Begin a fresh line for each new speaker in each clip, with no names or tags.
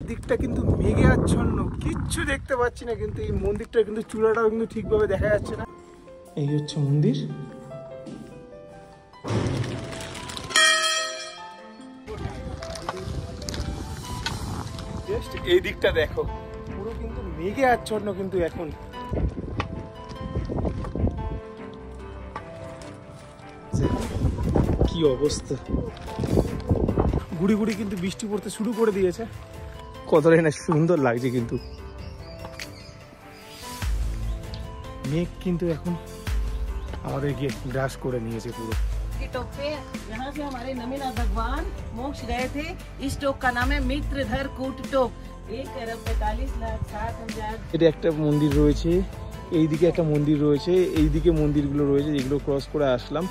চারিদিকটা কিন্তু মেঘে আচ্ছন্ন, কিচ্ছু দেখতে পাচ্ছি না, কিন্তু এই মন্দিরটা কিন্তু চূড়াটাও কিন্তু ঠিকভাবে দেখা যাচ্ছে না। এই হচ্ছে মন্দির। এই দিকটা দেখো, পুরো কিন্তু মেঘে আচ্ছন্ন কিন্তু এখন। কি অবস্থা, গুড়ি গুড়ি কিন্তু বৃষ্টি পড়তে শুরু করে দিয়েছে। কতটাই না সুন্দর লাগছে, কিন্তু মেঘ কিন্তু এখন আমাদেরকে গ্রাস করে নিয়েছে পুরো।
यहाँ से हमारे नमीनाथ भगवान मोक्ष गए थे। इस टोक का नाम है मित्रधर कूट टोक। 1,45,60,000।
এটা একটা মন্দির রয়েছে, এইদিকে একটা মন্দির রয়েছে, এইদিকে মন্দিরগুলো রয়েছে যেগুলো ক্রস করে আসলাম।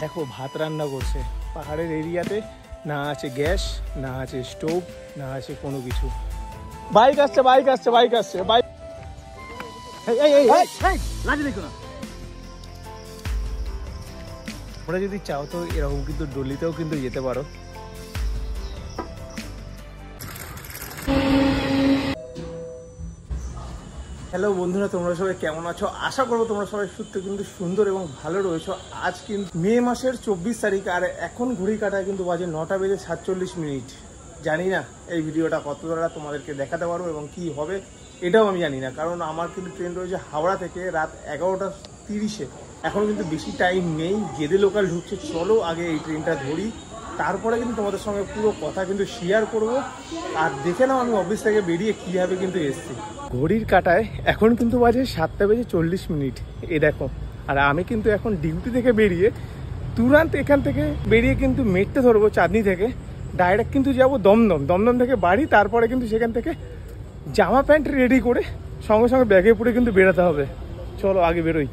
দেখো ভাত রান্না করছে পাহাড়ের এরিয়াতে, না আছে গ্যাস, না আছে স্টোভ, না আছে কোনো কিছু। বাইক আসছে, বাইক আসছে, বাইক আসছে, বাইক। তোমরা যদি চাও তো এরকম কিন্তু ডলিতেও কিন্তু যেতে পারো। হ্যালো বন্ধুরা, তোমরা সবাই কেমন আছো? আশা করবো তোমরা সবাই সুস্থ কিন্তু সুন্দর এবং ভালো রয়েছো। আজ কিন্তু মে মাসের 24 তারিখ, আর এখন ঘড়ি কাটায় কিন্তু বাজে 9:47। জানি না এই ভিডিওটা কতটা তোমাদেরকে দেখাতে পারবো এবং কি হবে এটাও আমি জানি না, কারণ আমার কিন্তু ট্রেন রয়েছে হাওড়া থেকে রাত 11:30-এ। এখনও কিন্তু বেশি টাইম নেই, গেদে লোকাল ঢুকছে। চলো আগে এই ট্রেনটা ধরি, তারপরে কিন্তু তোমাদের সঙ্গে পুরো কথা কিন্তু শেয়ার করব। আর দেখে নাও আমি অফিস থেকে বেরিয়ে কীভাবে কিন্তু এসছি। ঘড়ির কাটায় এখন কিন্তু বাজে 7:40। এ দেখো, আর আমি কিন্তু এখন ডিউটি থেকে বেরিয়ে তুরান্ত এখান থেকে বেরিয়ে কিন্তু মেট্রো ধরবো চাঁদনি থেকে, ডাইরেক্ট কিন্তু যাবো দমদম। দমদম থেকে বাড়ি, তারপরে কিন্তু সেখান থেকে জামা প্যান্ট রেডি করে সঙ্গে সঙ্গে ব্যাগে পরে কিন্তু বেরোতে হবে। চলো আগে বেরোই।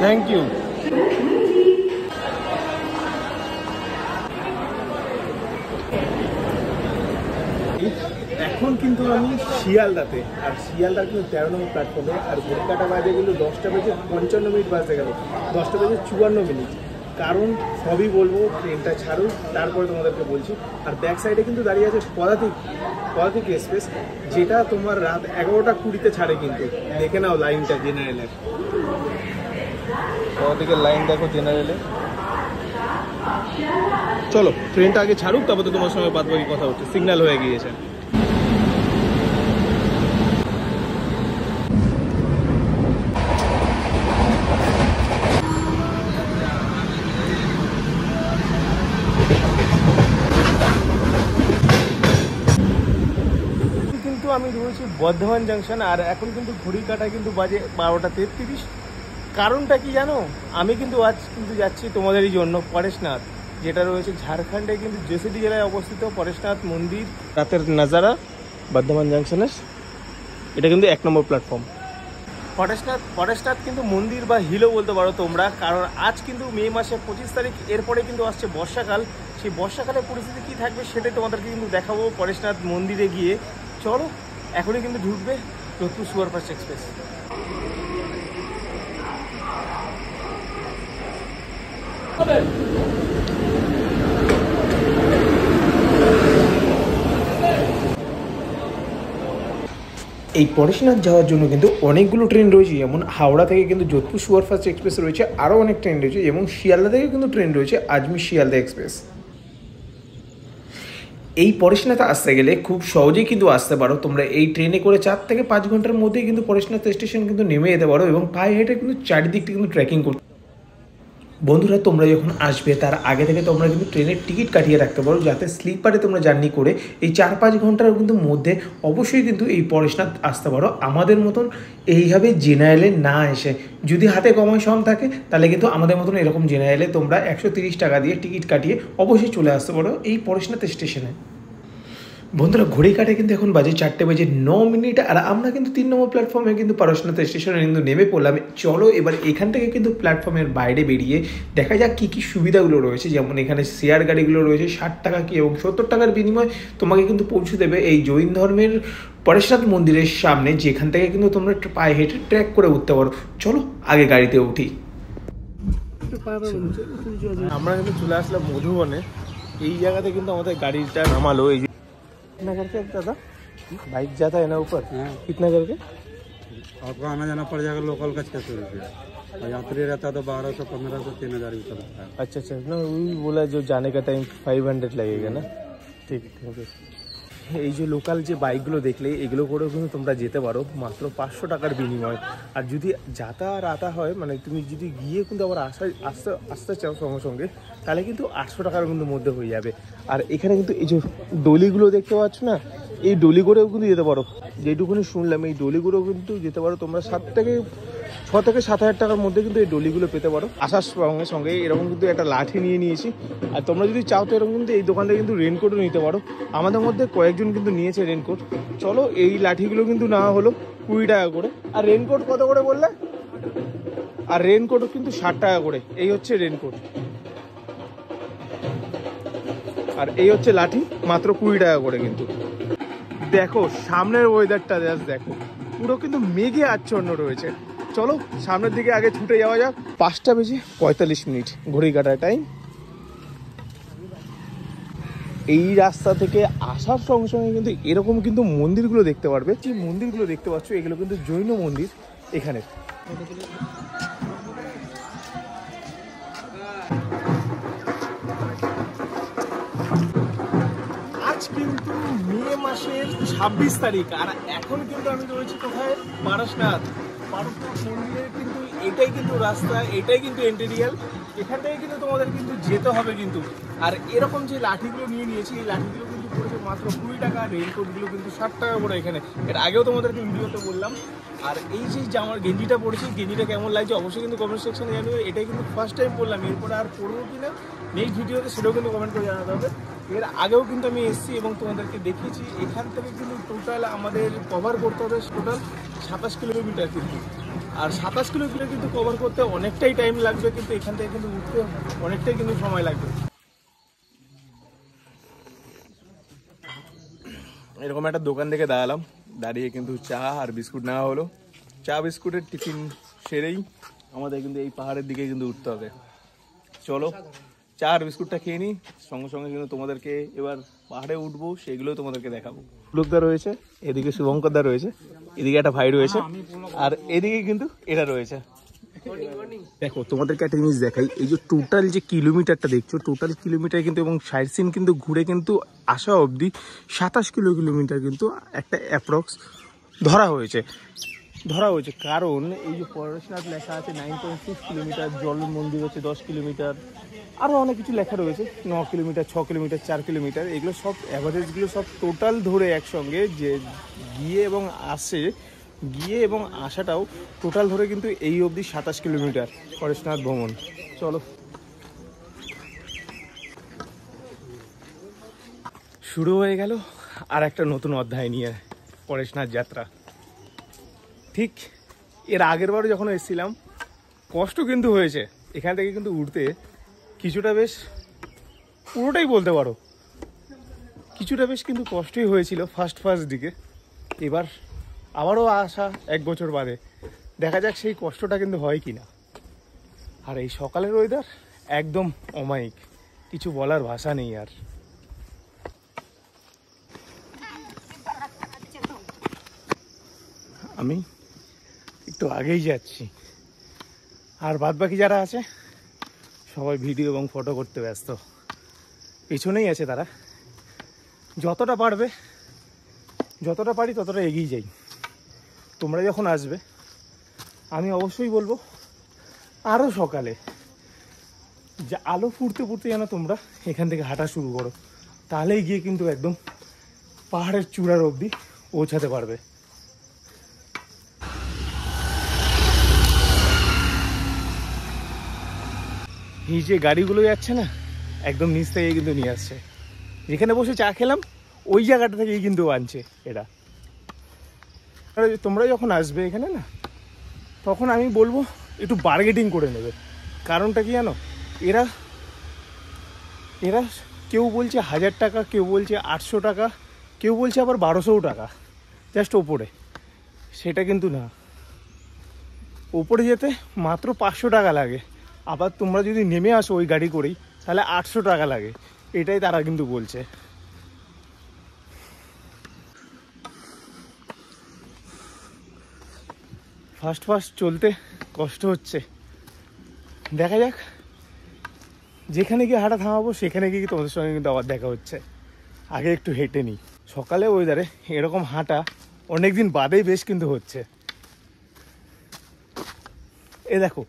Thank you. এখন কিন্তু আমি শিয়ালদাতে, আর শিয়ালদার কিন্তু 13 নম্বর প্ল্যাটফর্মে, আর ঘড়ি কাটা বাজে গেল 10:55 বাজতে গেল, 10:54। কারণ সবই বলবো, ট্রেনটা ছাড়ুক তারপরে তোমাদেরকে বলছি। আর ব্যাক সাইডে কিন্তু দাঁড়িয়ে আছে পদাতিক এক্সপ্রেস, যেটা তোমার রাত 11:20-তে ছাড়ে। কিন্তু দেখে নাও লাইনটা জেনারেলের, পদাতিকের লাইন দেখো জেনারেলে। চলো ট্রেনটা আগে ছাড়ুক, তারপরে তোমার সঙ্গে বাদ বাকি কথা হচ্ছে। সিগন্যাল হয়ে গিয়েছে। কিন্তু আমি রয়েছি বর্ধমান জাংশন, আর এখন কিন্তু ঘড়ি কাটা কিন্তু বাজে 12:33। কারণটা কি জানো? আমি কিন্তু আজ কিন্তু যাচ্ছি তোমাদেরই জন্য পরেশনাথ, যেটা রয়েছে ঝাড়খণ্ডে কিন্তু জেসিডি জেলায় অবস্থিত। পরেশনাথ মন্দির, রাতের নাজারা বর্ধমান জাংশনের, এটা কিন্তু 1 নম্বর প্ল্যাটফর্ম। পরেশনাথ কিন্তু মন্দির বা হিলও বলতে পারো তোমরা, কারণ আজ কিন্তু মে মাসের 25 তারিখ। এরপরে কিন্তু আসছে বর্ষাকাল। সেই বর্ষাকালের পরিস্থিতি কী থাকবে সেটাই তোমাদেরকে কিন্তু দেখাবো পরেশনাথ মন্দিরে গিয়ে। চলো এখনই কিন্তু ঢুকবে যোধপুর সুপারফাস্ট এক্সপ্রেস। এই পরেশনাথ যাওয়ার জন্য কিন্তু অনেকগুলো ট্রেন রয়েছে, যেমন হাওড়া থেকে কিন্তু যোধপুর সুপারফাস্ট এক্সপ্রেস রয়েছে, আরও অনেক ট্রেন রয়েছে, যেমন শিয়ালদা থেকে কিন্তু ট্রেন রয়েছে আজমির শিয়ালদা এক্সপ্রেস। এই পরেশনাথে আসতে গেলে খুব সহজেই কিন্তু আসতে পারো তোমরা। এই ট্রেনে করে 4 থেকে 5 ঘন্টার মধ্যেই কিন্তু পরেশনাথ স্টেশন কিন্তু নেমে যেতে পারো, এবং পায়ে হেঁটে কিন্তু চারিদিকটা কিন্তু ট্রেকিং করতে। বন্ধুরা, তোমরা যখন আসবে তার আগে থেকে তোমরা কিন্তু ট্রেনের টিকিট কাটিয়ে রাখতে পারো, যাতে স্লিপারে তোমরা জার্নি করে এই 4-5 ঘন্টার কিন্তু মধ্যে অবশ্যই কিন্তু এই পরেশনাথ আসতে পারো। আমাদের মতন এইভাবে জেনারেলে না এসে, যদি হাতে কমায় সম থাকে তাহলে কিন্তু আমাদের মতন এরকম জেনারেলে তোমরা 130 টাকা দিয়ে টিকিট কাটিয়ে অবশ্যই চলে আসতে পারো এই পরেশনাথ স্টেশনে। বন্ধুরা ঘড়ি কাটে কিন্তু এখন বাজে 4:09 আর আমরা কিন্তু 3 নম্বর প্ল্যাটফর্মে কিন্তু পারশনাথ স্টেশনে কিন্তু নেমে পড়লাম। চলো এবার এখান থেকে কিন্তু প্ল্যাটফর্মের বাইরে বেরিয়ে দেখা যাক কী কী সুবিধাগুলো রয়েছে। যেমন এখানে শেয়ার গাড়িগুলো রয়েছে 60 টাকা কি এবং 70 টাকার বিনিময়ে তোমাকে কিন্তু পৌঁছে দেবে এই জৈন ধর্মের পরেশনাথ মন্দিরের সামনে, যেখান থেকে কিন্তু তোমরা পায়ে হেঁটে ট্রেক করে উঠতে পারো। চলো আগে গাড়িতে উঠি। আমরা কিন্তু চলে আসলাম মধুবনে। এই জায়গাতে কিন্তু আমাদের গাড়িটা নামালো। এই कितना करके दादा बाइक जाता है ना ऊपर? कितना करके?
आपको आना जाना पड़ जाएगा लोकल का 600 रुपया और यात्री रहता है तो 1200, 1500, 3000 भी चलता है।
अच्छा अच्छा ना, वही बोला जो जाने का टाइम 500 लगेगा ना। ঠিক থ্যাংক ইউ। এই যে লোকাল যে বাইকগুলো দেখলে এগুলো করেও কিন্তু তোমরা যেতে পারো মাত্র 500 টাকার বিনিময়। আর যদি যাতা আর আতা হয়, মানে তুমি যদি গিয়ে কিন্তু আবার আসতে চাও সঙ্গে সঙ্গে, তাহলে কিন্তু 800 টাকার কিন্তু মধ্যে হয়ে যাবে। আর এখানে কিন্তু এই যে ডলিগুলো দেখতে পাচ্ছ না, এই ডলি করেও কিন্তু যেতে পারো। যেটুকুনি শুনলাম এই ডলি করেও কিন্তু যেতে পারো তোমরা। 6 থেকে 7,000 টাকার মধ্যে কিন্তু এই ডলিগুলো পেতে পারো। আসার সঙ্গে সঙ্গে এরকম কিন্তু একটা লাঠি নিয়ে নিয়েছি। আর তোমরা যদি চাও তো এরকম কিন্তু এই দোকান থেকে কিন্তু রেনকোটও নিতে পারো। আমাদের মধ্যে কয়েকজন কিন্তু নিয়েছে রেনকোট। চলো এই লাঠিগুলো কিন্তু নেওয়া হলো 20 টাকা করে। আর রেনকোট কত করে বললে? আর রেনকোটও কিন্তু 60 টাকা করে। এই হচ্ছে রেনকোট, আর এই হচ্ছে লাঠি, মাত্র 20 টাকা করে কিন্তু। দেখো সামনের ওয়েদারটা জাস্ট দেখো, পুরো কিন্তু মেঘে আচ্ছন্ন রয়েছে। চলো সামনের দিকে আগে ছুটে যাওয়া যাক। 5:45 ঘড়ি কাটার টাইম। এই রাস্তা থেকে আসার সঙ্গে সঙ্গে কিন্তু এরকম কিন্তু মন্দিরগুলো দেখতে পারবে। যে মন্দিরগুলো দেখতে পাচ্ছ এগুলো কিন্তু জৈন মন্দির। এখানে আজ কিন্তু মে মাসের 26 তারিখ আর এখন কিন্তু আমি রয়েছি কোথায়? পারশনাথ মন্দিরের কিন্তু এটাই কিন্তু রাস্তা, এটাই কিন্তু এন্টেরিয়াল। এখান থেকে কিন্তু তোমাদের কিন্তু যেতে হবে কিন্তু। আর এরকম যে লাঠিগুলো নিয়ে নিয়েছি, এই লাঠিগুলো কিন্তু পড়েছে মাত্র 20 টাকা। রেইনকোটগুলো কিন্তু 60 টাকা করে এখানে। এর আগেও তোমাদেরকে ভিডিওতে বললাম। আর এই যে জামার গেঞ্জিটা পরেছি, গেঞ্জিটা কেমন লাগছে অবশ্যই কিন্তু কমেন্ট সেকশনে জানিও। এটাই কিন্তু ফার্স্ট টাইম বললাম, এরপরে আর পড়বো কিনা নেক্সট ভিডিওতে সেটাও কিন্তু কমেন্ট করে জানাতে হবে। এর আগেও কিন্তু আমি এসেছি এবং তোমাদেরকে দেখিয়েছি। এখান থেকে কিন্তু টোটাল আমাদের কভার করতে হবে টোটাল 27 কিলোমিটার কিন্তু। আর 27 কিলোমিটার কিন্তু কভার করতে অনেকটাই টাইম লাগবে, কিন্তু এখান থেকে কিন্তু উঠতে অনেকটাই কিন্তু সময় লাগবে। এরকম একটা দোকান থেকে দাঁড়ালাম, দাঁড়িয়ে কিন্তু চা আর বিস্কুট নেওয়া হলো। চা বিস্কুটের টিফিন সেরেই আমাদের কিন্তু এই পাহাড়ের দিকে কিন্তু উঠতে হবে। চলো চা আর বিস্কুটটা খেয়ে নিই, সঙ্গে সঙ্গে কিন্তু তোমাদেরকে এবার পাহাড়ে উঠবো সেগুলো তোমাদেরকে দেখাবো। পুলকদা রয়েছে, এদিকে শুভঙ্করদা রয়েছে, এদিকে একটা ভাই রয়েছে, আর এদিকে কিন্তু এটা রয়েছে। দেখো তোমাদেরকে একটা জিনিস দেখাই, এই যে টোটাল যে কিলোমিটারটা দেখছো, টোটাল কিলোমিটার কিন্তু এবং সাইড সিন কিন্তু ঘুরে কিন্তু আসা অবধি 27 কিলোমিটার কিন্তু একটা অ্যাপ্রক্স ধরা হয়েছে। কারণ এই যে পরেশনাথ লেখা আছে 9.6 কিলোমিটার, জল মন্দির হচ্ছে 10 কিলোমিটার, আরও অনেক কিছু লেখা রয়েছে 9 কিলোমিটার, 6 কিলোমিটার, 4 কিলোমিটার। এগুলো সব অ্যাভারেজগুলো সব টোটাল ধরে একসঙ্গে যে গিয়ে এবং আসাটাও টোটাল ধরে কিন্তু এই অবধি 27 কিলোমিটার পরেশনাথ ভ্রমণ। চলো শুরু হয়ে গেল আর একটা নতুন অধ্যায় নিয়ে পরেশনাথ যাত্রা। ঠিক এর আগের বারও যখন এসেছিলাম কষ্ট কিন্তু হয়েছে এখান থেকে কিন্তু উঠতে, কিছুটা বেশ, পুরোটাই বলতে পারো কিছুটা বেশ কিন্তু কষ্টই হয়েছিল ফার্স্ট দিকে। এবার আবারও আসা 1 বছর বাদে, দেখা যাক সেই কষ্টটা কিন্তু হয় কি না। আর এই সকালের ওয়েদার একদম অমায়িক, কিছু বলার ভাষা নেই। আর আমি একটু আগেই যাচ্ছি, আর বাদ বাকি যারা আছে সবাই ভিডিও এবং ফটো করতে ব্যস্ত। পিছনেই আছে তারা। যতটা পারি ততটা এগিয়ে যাই। তোমরা যখন আসবে আমি অবশ্যই বলবো আরও সকালে, যে আলো ফুটতে যেন তোমরা এখান থেকে হাঁটা শুরু করো, তাহলেই গিয়ে কিন্তু একদম পাহাড়ের চূড়ার অবধি পৌঁছাতে পারবে। এই যে গাড়িগুলো যাচ্ছে না, একদম নিচ থেকে কিন্তু নিয়ে আসছে। যেখানে বসে চা খেলাম ওই জায়গাটা থেকেই কিন্তু আনছে এরা। তোমরা যখন আসবে এখানে না, তখন আমি বলবো একটু বার্গেটিং করে নেবে। কারণটা কি জানো, এরা এরা কেউ বলছে 1000 টাকা, কেউ বলছে 800 টাকা, কেউ বলছে আবার 1200 টাকা জাস্ট ওপরে। সেটা কিন্তু না, ওপরে যেতে মাত্র 500 টাকা লাগে। আবার তোমরা যদি নেমে আসো ওই গাড়ি করেই, তাহলে 800 টাকা লাগে। এটাই তারা কিন্তু বলছে। ফার্স্ট চলতে কষ্ট হচ্ছে, দেখা যাক। যেখানে গিয়ে হাঁটা থামাবো সেখানে গিয়ে তোমাদের সঙ্গে কিন্তু আবার দেখা হচ্ছে। আগে একটু হেঁটে নিই। সকালে ওয়েদারে এরকম হাঁটা অনেকদিন বাদেই বেশ কিন্তু হচ্ছে। এ দেখো,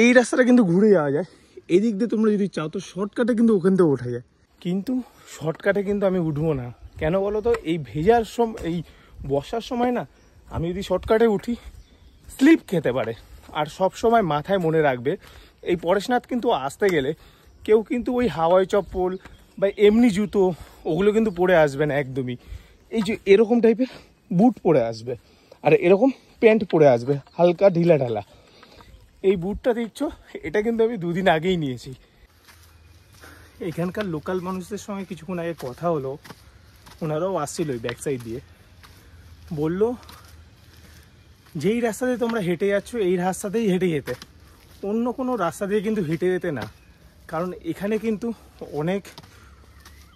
এই রাস্তাটা কিন্তু ঘুরে যাওয়া যায়। এদিক দিয়ে তোমরা যদি চাও তো শর্টকাটে কিন্তু ওখান থেকে ওঠা যায়, কিন্তু শর্টকাটে কিন্তু আমি উঠবো না। কেন বলো তো, এই ভেজার সময়, এই বর্ষার সময় না, আমি যদি শর্টকাটে উঠি স্লিপ খেতে পারে। আর সব সময় মাথায় মনে রাখবে, এই পরেশনাথ কিন্তু আসতে গেলে কেউ কিন্তু ওই হাওয়াই চপ্পল বা এমনি জুতো ওগুলো কিন্তু পরে আসবে না একদমই। এই যে এরকম টাইপের বুট পরে আসবে, আর এরকম প্যান্ট পরে আসবে হালকা ঢিলা ঢালা। এই বুটটা দেখছো, এটা কিন্তু আমি 2 দিন আগেই নিয়েছি। এখানকার লোকাল মানুষদের সঙ্গে কিছুক্ষণ আগে কথা হলো, ওনারাও আসছিল ওই ব্যাক সাইড দিয়ে। বললো যেই রাস্তা দিয়ে তোমরা হেঁটে যাচ্ছ এই রাস্তাতেই হেঁটে যেতে, অন্য কোনো রাস্তা দিয়ে কিন্তু হেঁটে যেতে না। কারণ এখানে কিন্তু অনেক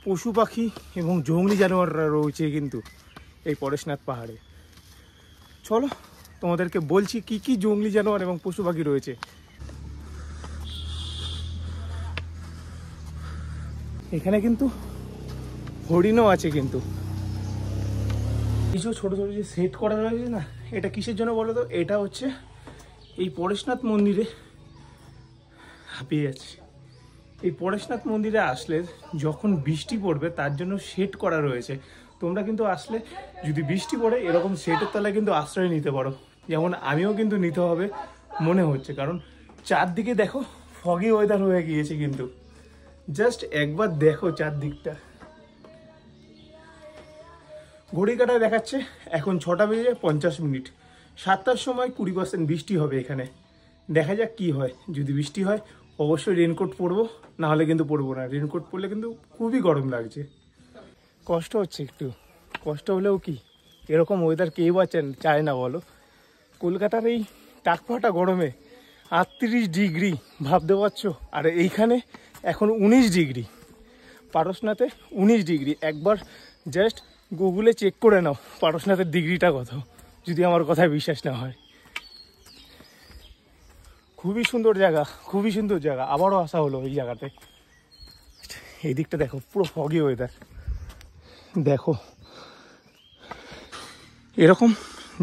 পশু পাখি এবং জংলি জানোয়াররা রয়েছে কিন্তু এই পরেশনাথ পাহাড়ে। চলো তোমাদেরকে বলছি কি কি জংলি জানোয়ার এবং পশু পাখি রয়েছে। এখানে কিন্তু হরিণও আছে কিন্তু। কিছু ছোট ছোট যে সেট করা রয়েছে না, এটা কিসের জন্য বলো তো? এটা হচ্ছে এই পরেশনাথ মন্দিরে, হাঁপিয়ে যাচ্ছে, এই পরেশনাথ মন্দিরে আসলে যখন বৃষ্টি পড়বে তার জন্য সেট করা রয়েছে। তোমরা কিন্তু আসলে যদি বৃষ্টি পড়ে এরকম সেটের তলায় কিন্তু আশ্রয় নিতে পারো, যেমন আমিও কিন্তু নিতে হবে মনে হচ্ছে। কারণ চারদিকে দেখো ফগি ওয়েদার হয়ে গিয়েছে কিন্তু, জাস্ট একবার দেখো চারদিকটা। ঘড়ি কাটায় দেখাচ্ছে এখন 6টা বেজে 50 মিনিট। 7টার সময় 20% বৃষ্টি হবে এখানে। দেখা যাক কি হয়। যদি বৃষ্টি হয় অবশ্যই রেনকোট পরবো, না হলে কিন্তু পরবো না। রেনকোট পরলে কিন্তু খুবই গরম লাগছে, কষ্ট হচ্ছে একটু। কষ্ট হলেও কি, এরকম ওয়েদার কেউ চায় না বলো? কলকাতার এই টাকফাটা গরমে 38 ডিগ্রি, ভাবতে পারছো? আর এইখানে এখন 19 ডিগ্রি, পারশনাথে 19 ডিগ্রি। একবার জাস্ট গুগলে চেক করে নাও পারশনাথের ডিগ্রিটা কত, যদি আমার কথায় বিশ্বাস না হয়। খুবই সুন্দর জায়গা, খুবই সুন্দর জায়গা। আবারও আসা হলো এই জায়গাতে। এই দিকটা দেখো, পুরো ফগি ওয়েদার। দেখো এরকম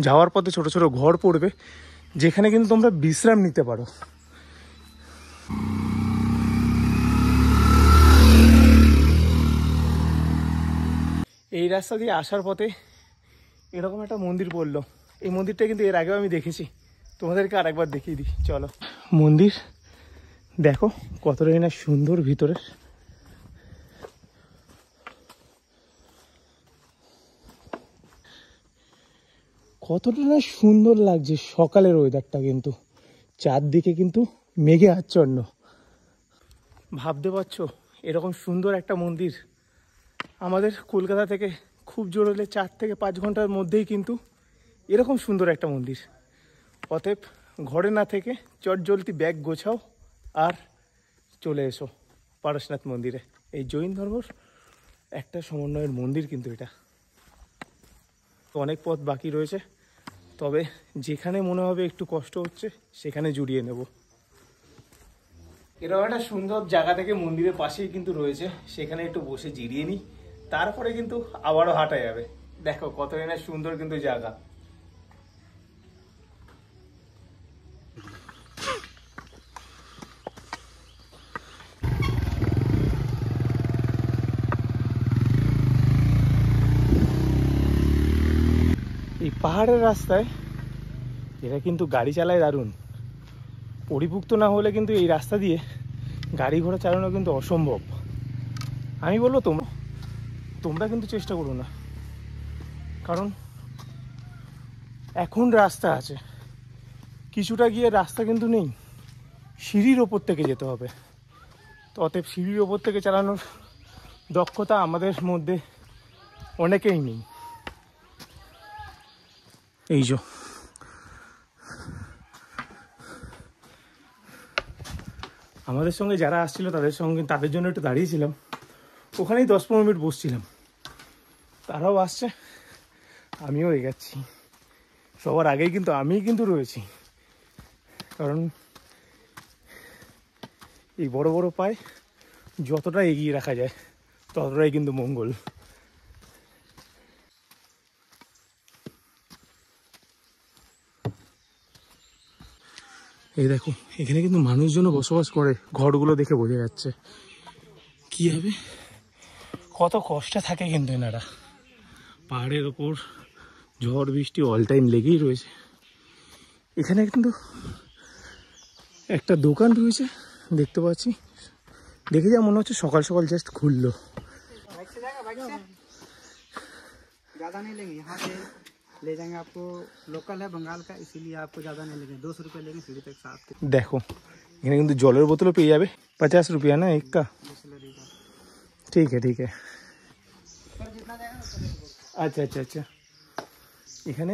যাওয়ার পথে ছোট ছোট ঘর পড়বে, যেখানে কিন্তু তোমরা বিশ্রাম নিতে পারো। এই রাস্তা দিয়ে আসার পথে এরকম একটা মন্দির পড়লো। এই মন্দিরটা কিন্তু এর আগেও আমি দেখেছি, তোমাদেরকে আরেকবার দেখিয়ে দিই চলো। মন্দির দেখো কতটাই না সুন্দর, ভিতরে কতটা না সুন্দর লাগছে সকালের ওয়েদারটা। কিন্তু চারদিকে কিন্তু মেঘে আচ্ছন্ন। ভাবতে পারছো এরকম সুন্দর একটা মন্দির আমাদের কলকাতা থেকে খুব জোর হলে 4 থেকে 5 ঘন্টার মধ্যেই কিন্তু এরকম সুন্দর একটা মন্দির। অতএব ঘরে না থেকে চটজলদি ব্যাগ গোছাও আর চলে এসো পারশনাথ মন্দিরে। এই জৈন ধর্মর একটা সমন্বয়ের মন্দির কিন্তু এটা। অনেক পথ বাকি রয়েছে, তবে যেখানে মনে হবে একটু কষ্ট হচ্ছে সেখানে জুড়িয়ে নেব। এরকম একটা সুন্দর জায়গা থেকে মন্দিরের পাশেই কিন্তু রয়েছে, সেখানে একটু বসে জিরিয়ে নিই, তারপরে কিন্তু আবারও হাঁটা যাবে। দেখো কতই না সুন্দর কিন্তু জায়গা। এই পাহাড়ের রাস্তায় এরা কিন্তু গাড়ি চালায় দারুণ। পরিপুক্ত না হলে কিন্তু এই রাস্তা দিয়ে গাড়ি ঘোড়া চালানো কিন্তু অসম্ভব। আমি বলবো তোমরা তোমরা কিন্তু চেষ্টা করো না, কারণ এখন রাস্তা আছে, কিছুটা গিয়ে রাস্তা কিন্তু নেই, সিঁড়ির ওপর থেকে যেতে হবে। তো অতএব সিঁড়ির ওপর থেকে চালানোর দক্ষতা আমাদের মধ্যে অনেকেই নেই। এই যে আমাদের সঙ্গে যারা আসছিল তাদের জন্য একটু দাঁড়িয়েছিলাম, ওখানেই 10-15 মিনিট বসছিলাম, তারাও আসছে, আমিও এগাচ্ছি। সবার আগেই কিন্তু আমিই কিন্তু রয়েছি, কারণ এই বড় বড় পায়ে যতটা এগিয়ে রাখা যায় ততটাই কিন্তু মঙ্গল। এই দেখো এখানে কিন্তু মানুষজনও বসবাস করে, ঘরগুলো দেখে বোঝা যাচ্ছে। কি হবে, কত কষ্টে থাকে কিন্তু এনারা। পাহাড়ের ওপর ঝড় বৃষ্টি অল টাইম লেগেই রয়েছে। এখানে কিন্তু একটা দোকান রয়েছে দেখতে পাচ্ছি, দেখে যা মনে হচ্ছে সকাল সকাল জাস্ট খুললো।
ज़्यादा नहीं लेंगे, यहाँ से ले जाएंगे, आपको लोकल है बंगाल का, इसीलिए आपको ज़्यादा नहीं लेंगे, 200 रुपये लेंगे सीढ़ी तक साथ के।
দেখো এখানে কিন্তু জলের বোতলও পেয়ে যাবে, 50 रुपया ना एक का। ठीक है ठीक है, আচ্ছা আচ্ছা আচ্ছা। এখানে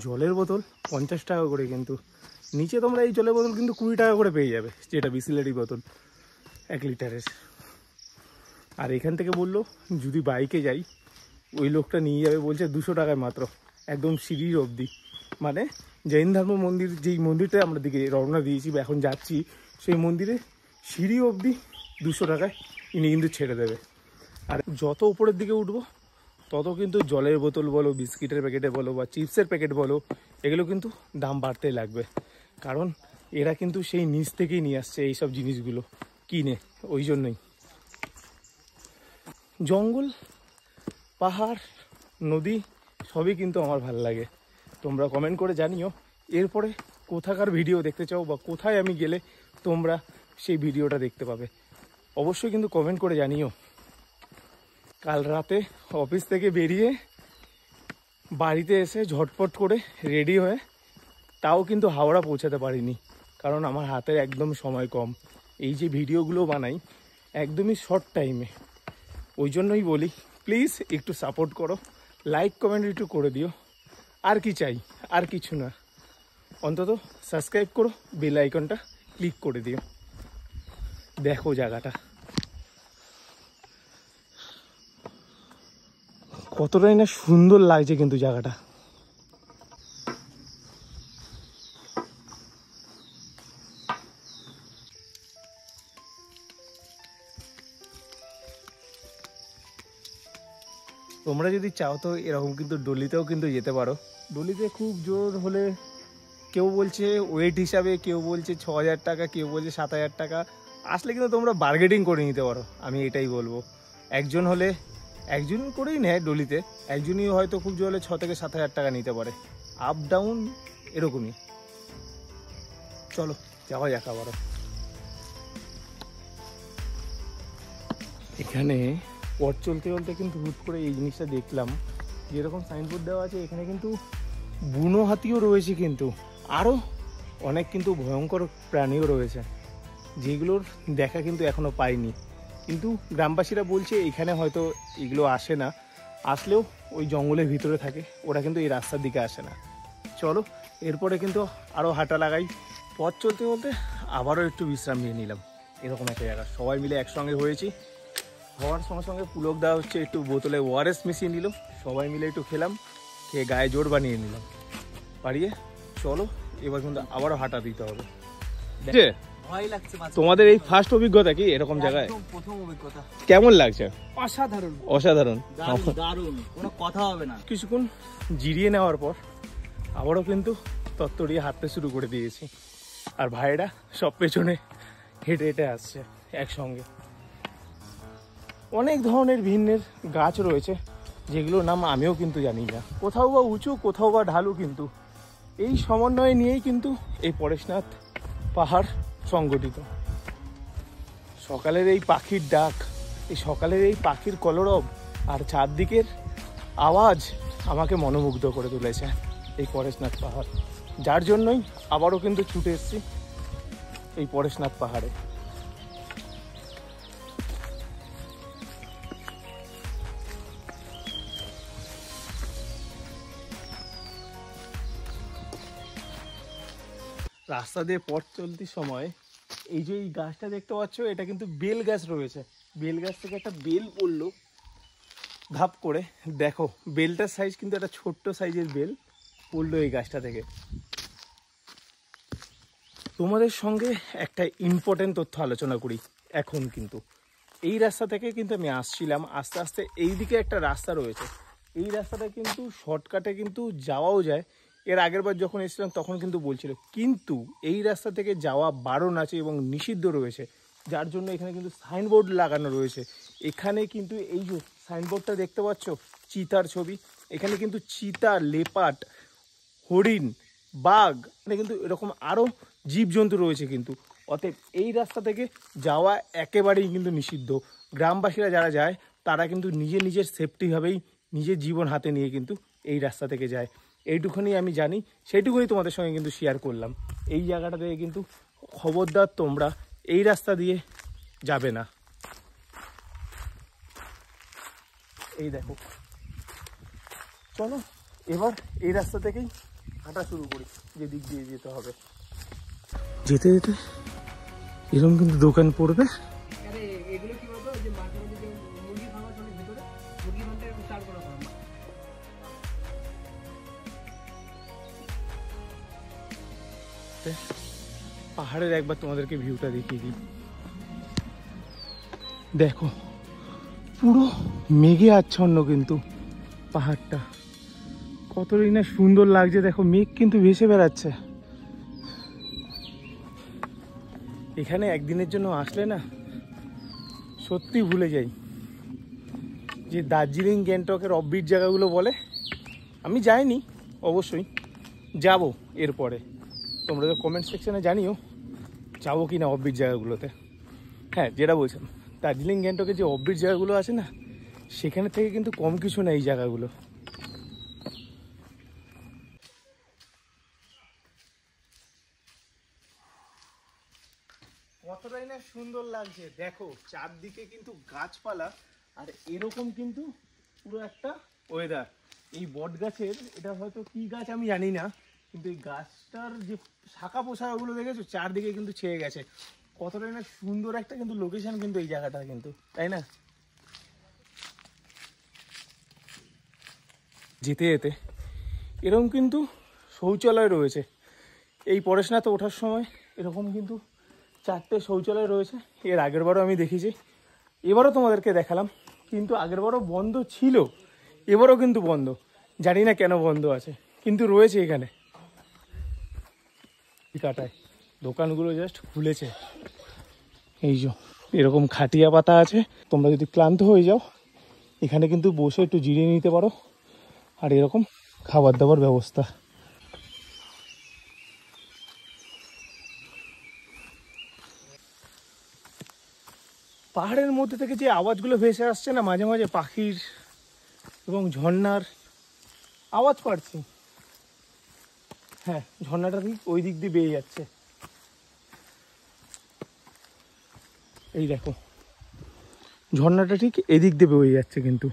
জলের বোতল 50 টাকা করে, কিন্তু নিচে তোমরা এই জলের বোতল কিন্তু 20 টাকা করে পেয়ে যাবে, যেটা বিসলেরি বোতল 1 লিটারের। আর এখান থেকে বললো যদি বাইকে যাই, ওই লোকটা নিয়ে যাবে বলছে 200 টাকায় মাত্র, একদম সিঁড়ির অবধি। মানে জৈন ধর্ম মন্দির, যেই মন্দিরটা আমরা দিকে রওনা দিয়েছি বা এখন যাচ্ছি, সেই মন্দিরে সিঁড়ি অবধি 200 টাকায় ইনি কিন্তু ছেড়ে দেবে। আর যত উপরের দিকে উঠবো তত কিন্তু জলের বোতল বলো, বিস্কিটের প্যাকেটে বলো বা চিপসের প্যাকেট বলো, এগুলো কিন্তু দাম বাড়তেই লাগবে, কারণ এরা কিন্তু সেই নিচ থেকেই নিয়ে আসছে এইসব জিনিসগুলো কিনে। ওই জন্যই জঙ্গল, পাহাড়, নদী সবই কিন্তু আমার ভালো লাগে। তোমরা কমেন্ট করে জানিও এরপরে কোথাকার ভিডিও দেখতে চাও বা কোথায় আমি গেলে তোমরা সেই ভিডিওটা দেখতে পাবে, অবশ্যই কিন্তু কমেন্ট করে জানিও। কাল রাতে অফিস থেকে বেরিয়ে বাড়িতে এসে ঝটপট করে রেডি হয়ে তাও কিন্তু হাওড়া পৌঁছাতে পারিনি, কারণ আমার হাতের একদম সময় কম। এই যে ভিডিওগুলো বানাই একদমই শর্ট টাইমে, ওই জন্যই বলি প্লিজ একটু সাপোর্ট করো, লাইক কমেন্ট একটু করে দিও। আর কি চাই, আর কিছু না, অন্তত সাবস্ক্রাইব করো, বেল আইকনটা ক্লিক করে দিও। দেখো জায়গাটা কতটাই না সুন্দর লাগছে কিন্তু জায়গাটা। তোমরা যদি চাও তো এরকম কিন্তু ডলিতেও কিন্তু যেতে পারো। ডলিতে খুব জোর হলে কেউ বলছে ওয়েট হিসাবে, কেউ বলছে 6000 টাকা, কেউ বলছে 7000 টাকা। আসলে কিন্তু তোমরা বার্গেটিং করে নিতে পারো, আমি এটাই বলবো। একজন হলে একজন করেই নেয় ডলিতে, একজনই হয়তো খুব জোর হলে 6 থেকে 7000 টাকা নিতে পারে, আপ ডাউন এরকমই। চলো যাওয়া যাক আবারও। এখানে পথ চলতে চলতে কিন্তু হুট করে এই জিনিসটা দেখলাম, যেরকম সাইনবোর্ড দেওয়া আছে এখানে কিন্তু বুনো হাতিও রয়েছে, কিন্তু আরও অনেক কিন্তু ভয়ঙ্কর প্রাণীও রয়েছে, যেগুলোর দেখা কিন্তু এখনও পাইনি। কিন্তু গ্রামবাসীরা বলছে এখানে হয়তো এগুলো আসে না, আসলেও ওই জঙ্গলের ভিতরে থাকে, ওরা কিন্তু এই রাস্তার দিকে আসে না। চলো এরপরে কিন্তু আরও হাঁটা লাগাই। পথ চলতে চলতে আবারও একটু বিশ্রাম নিয়ে নিলাম এরকম একটা জায়গা। সবাই মিলে একসঙ্গে হয়েছি, হওয়ার সঙ্গে সঙ্গে পুলক দেওয়া হচ্ছে, একটু বোতলে ওআরএস মিশিয়ে নিল, সবাই মিলে একটু খেলাম, খেয়ে গায়ে জোর বানিয়ে নিলাম। বাড়িয়ে চলো এবার কিন্তু আবারও হাঁটা দিতে হবে।
ভয় লাগছে।
তোমাদের এই ফার্স্ট অভিজ্ঞতা কি এরকম জায়গায়?
প্রথম অভিজ্ঞতা।
কেমন লাগছে?
অসাধারণ,
অসাধারণ,
দারুণ, কোনো কথা হবে না।
কিছুক্ষণ জিরিয়ে নেওয়ার পর আবারও কিন্তু তত্তরিয়ে হাঁটতে শুরু করে দিয়েছি, আর ভাইয়েরা সব পেছনে হেঁটে হেঁটে আসছে একসঙ্গে। অনেক ধরনের ভিন্নের গাছ রয়েছে, যেগুলোর নাম আমিও কিন্তু জানি না, কোথাও বা উঁচু, কোথাও বা ঢালু, কিন্তু এই সমন্বয় নিয়েই কিন্তু এই পরেশনাথ পাহাড় সংগঠিত। সকালের এই পাখির ডাক, এই সকালের এই পাখির কলরব আর চারদিকের আওয়াজ আমাকে মনোমুগ্ধ করে তুলেছে এই পরেশনাথ পাহাড়, যার জন্যই আবারও কিন্তু ছুটে এসেছি এই পরেশনাথ পাহাড়ে। রাস্তা দিয়ে পথ চলতি সময় এই যে এই গাছটা দেখতে পাচ্ছ, এটা কিন্তু বেল গাছ রয়েছে। বেল গাছ থেকে একটা বেল পড়লো ধাপ করে, দেখো বেলটার সাইজ কিন্তু একটা ছোট্ট সাইজের বেল পড়লো এই গাছটা থেকে। তোমাদের সঙ্গে একটা ইম্পর্টেন্ট তথ্য আলোচনা করি। এখন কিন্তু এই রাস্তা থেকে কিন্তু আমি আসছিলাম, আস্তে আস্তে এই দিকে একটা রাস্তা রয়েছে। এই রাস্তাটা কিন্তু শর্টকাটে কিন্তু যাওয়াও যায়। এর আগের বার যখন এসেছিলাম তখন কিন্তু বলছিল, কিন্তু এই রাস্তা থেকে যাওয়া বারণ আছে এবং নিষিদ্ধ রয়েছে, যার জন্য এখানে কিন্তু সাইনবোর্ড লাগানো রয়েছে। এখানে কিন্তু এই যে সাইনবোর্ডটা দেখতে পাচ্ছ, চিতার ছবি, এখানে কিন্তু চিতা, লেপার্ড, হরিণ, বাঘ, এখানে কিন্তু এরকম আরও জীবজন্তু রয়েছে কিন্তু। অতএব এই রাস্তা থেকে যাওয়া একেবারেই কিন্তু নিষিদ্ধ। গ্রামবাসীরা যারা যায় তারা কিন্তু নিজের সেফটিভাবেই নিজের জীবন হাতে নিয়ে কিন্তু এই রাস্তা থেকে যায়। এইটুকুনি আমি জানি, সেইটুকুনি তোমাদের সঙ্গে কিন্তু শেয়ার করলাম। এই জায়গাটা থেকে কিন্তু খবরদার তোমরা এই রাস্তা দিয়ে যাবে না। এই দেখো, চলো এবার এই রাস্তা থেকেই হাঁটা শুরু করি, যে দিক দিয়ে যেতে হবে। যেতে যেতে এরকম কিন্তু দোকান পড়বে।
এগুলো কি বলতো, যে মাঝে মাঝে যে মুরগি ফার্ম আছে ভিতরে, মুরগি ফার্মটা স্টার্ট করা হয়।
পাহাড়ের একবার তোমাদেরকে ভিউটা দেখিয়ে দিই। দেখো পুরো মেঘে আচ্ছন্ন কিন্তু পাহাড়টা, কতটাই না সুন্দর লাগছে। দেখো মেঘ কিন্তু ভেসে বেড়াচ্ছে। এখানে একদিনের জন্য আসলে না সত্যি ভুলে যাই যে দার্জিলিং, গ্যাংটকের অফবিট জায়গাগুলো বলে। আমি যাইনি, অবশ্যই যাব এরপরে। তোমরা তো কমেন্ট সেকশনে জানিও যাবো কি না অফবিট জায়গাগুলোতে। হ্যাঁ, যেটা বলছিলাম, দার্জিলিং, গ্যাংটকের যে অফবিট জায়গাগুলো আছে না, সেখানে থেকে কিন্তু কম কিছু না এই জায়গাগুলো। কতটাই না সুন্দর লাগছে। দেখো চারদিকে কিন্তু গাছপালা, আর এরকম কিন্তু পুরো একটা ওয়েদার। এই বট গাছের, এটা হয়তো কি গাছ আমি জানি না, কিন্তু এই গাছটার যে শাখা পোশাকগুলো দেখেছো চারদিকে কিন্তু ছেয়ে গেছে। কতটাই না সুন্দর একটা কিন্তু লোকেশন কিন্তু এই জায়গাটা কিন্তু, তাই না? যেতে যেতে এরকম কিন্তু শৌচালয় রয়েছে। এই পরেশনাথ ওঠার সময় এরকম কিন্তু 4টে শৌচালয় রয়েছে। এর আগের বারও আমি দেখেছি, এবারও তোমাদেরকে দেখালাম, কিন্তু আগের বারও বন্ধ ছিল, এবারও কিন্তু বন্ধ। জানি না কেন বন্ধ আছে, কিন্তু রয়েছে এখানে। কাটায় দোকানগুলো জাস্ট খুলেছে। এই যে এরকম খাটিয়া পাতা আছে, তোমরা যদি ক্লান্ত হয়ে যাও এখানে কিন্তু বসে একটু জিরিয়ে নিতে পারো। আর এরকম খাবার দাবার ব্যবস্থা। পাহাড়ের মধ্যে থেকে যে আওয়াজগুলো ভেসে আসছে না, মাঝে মাঝে পাখির এবং ঝর্ণার আওয়াজ পাচ্ছি। হ্যাঁ, ঝর্ণাটা ঠিক ওই দিক দিয়ে বেয়ে যাচ্ছে। এই দেখো, ঝর্ণাটা ঠিক এদিক দিয়ে বয়ে যাচ্ছে। কিন্তু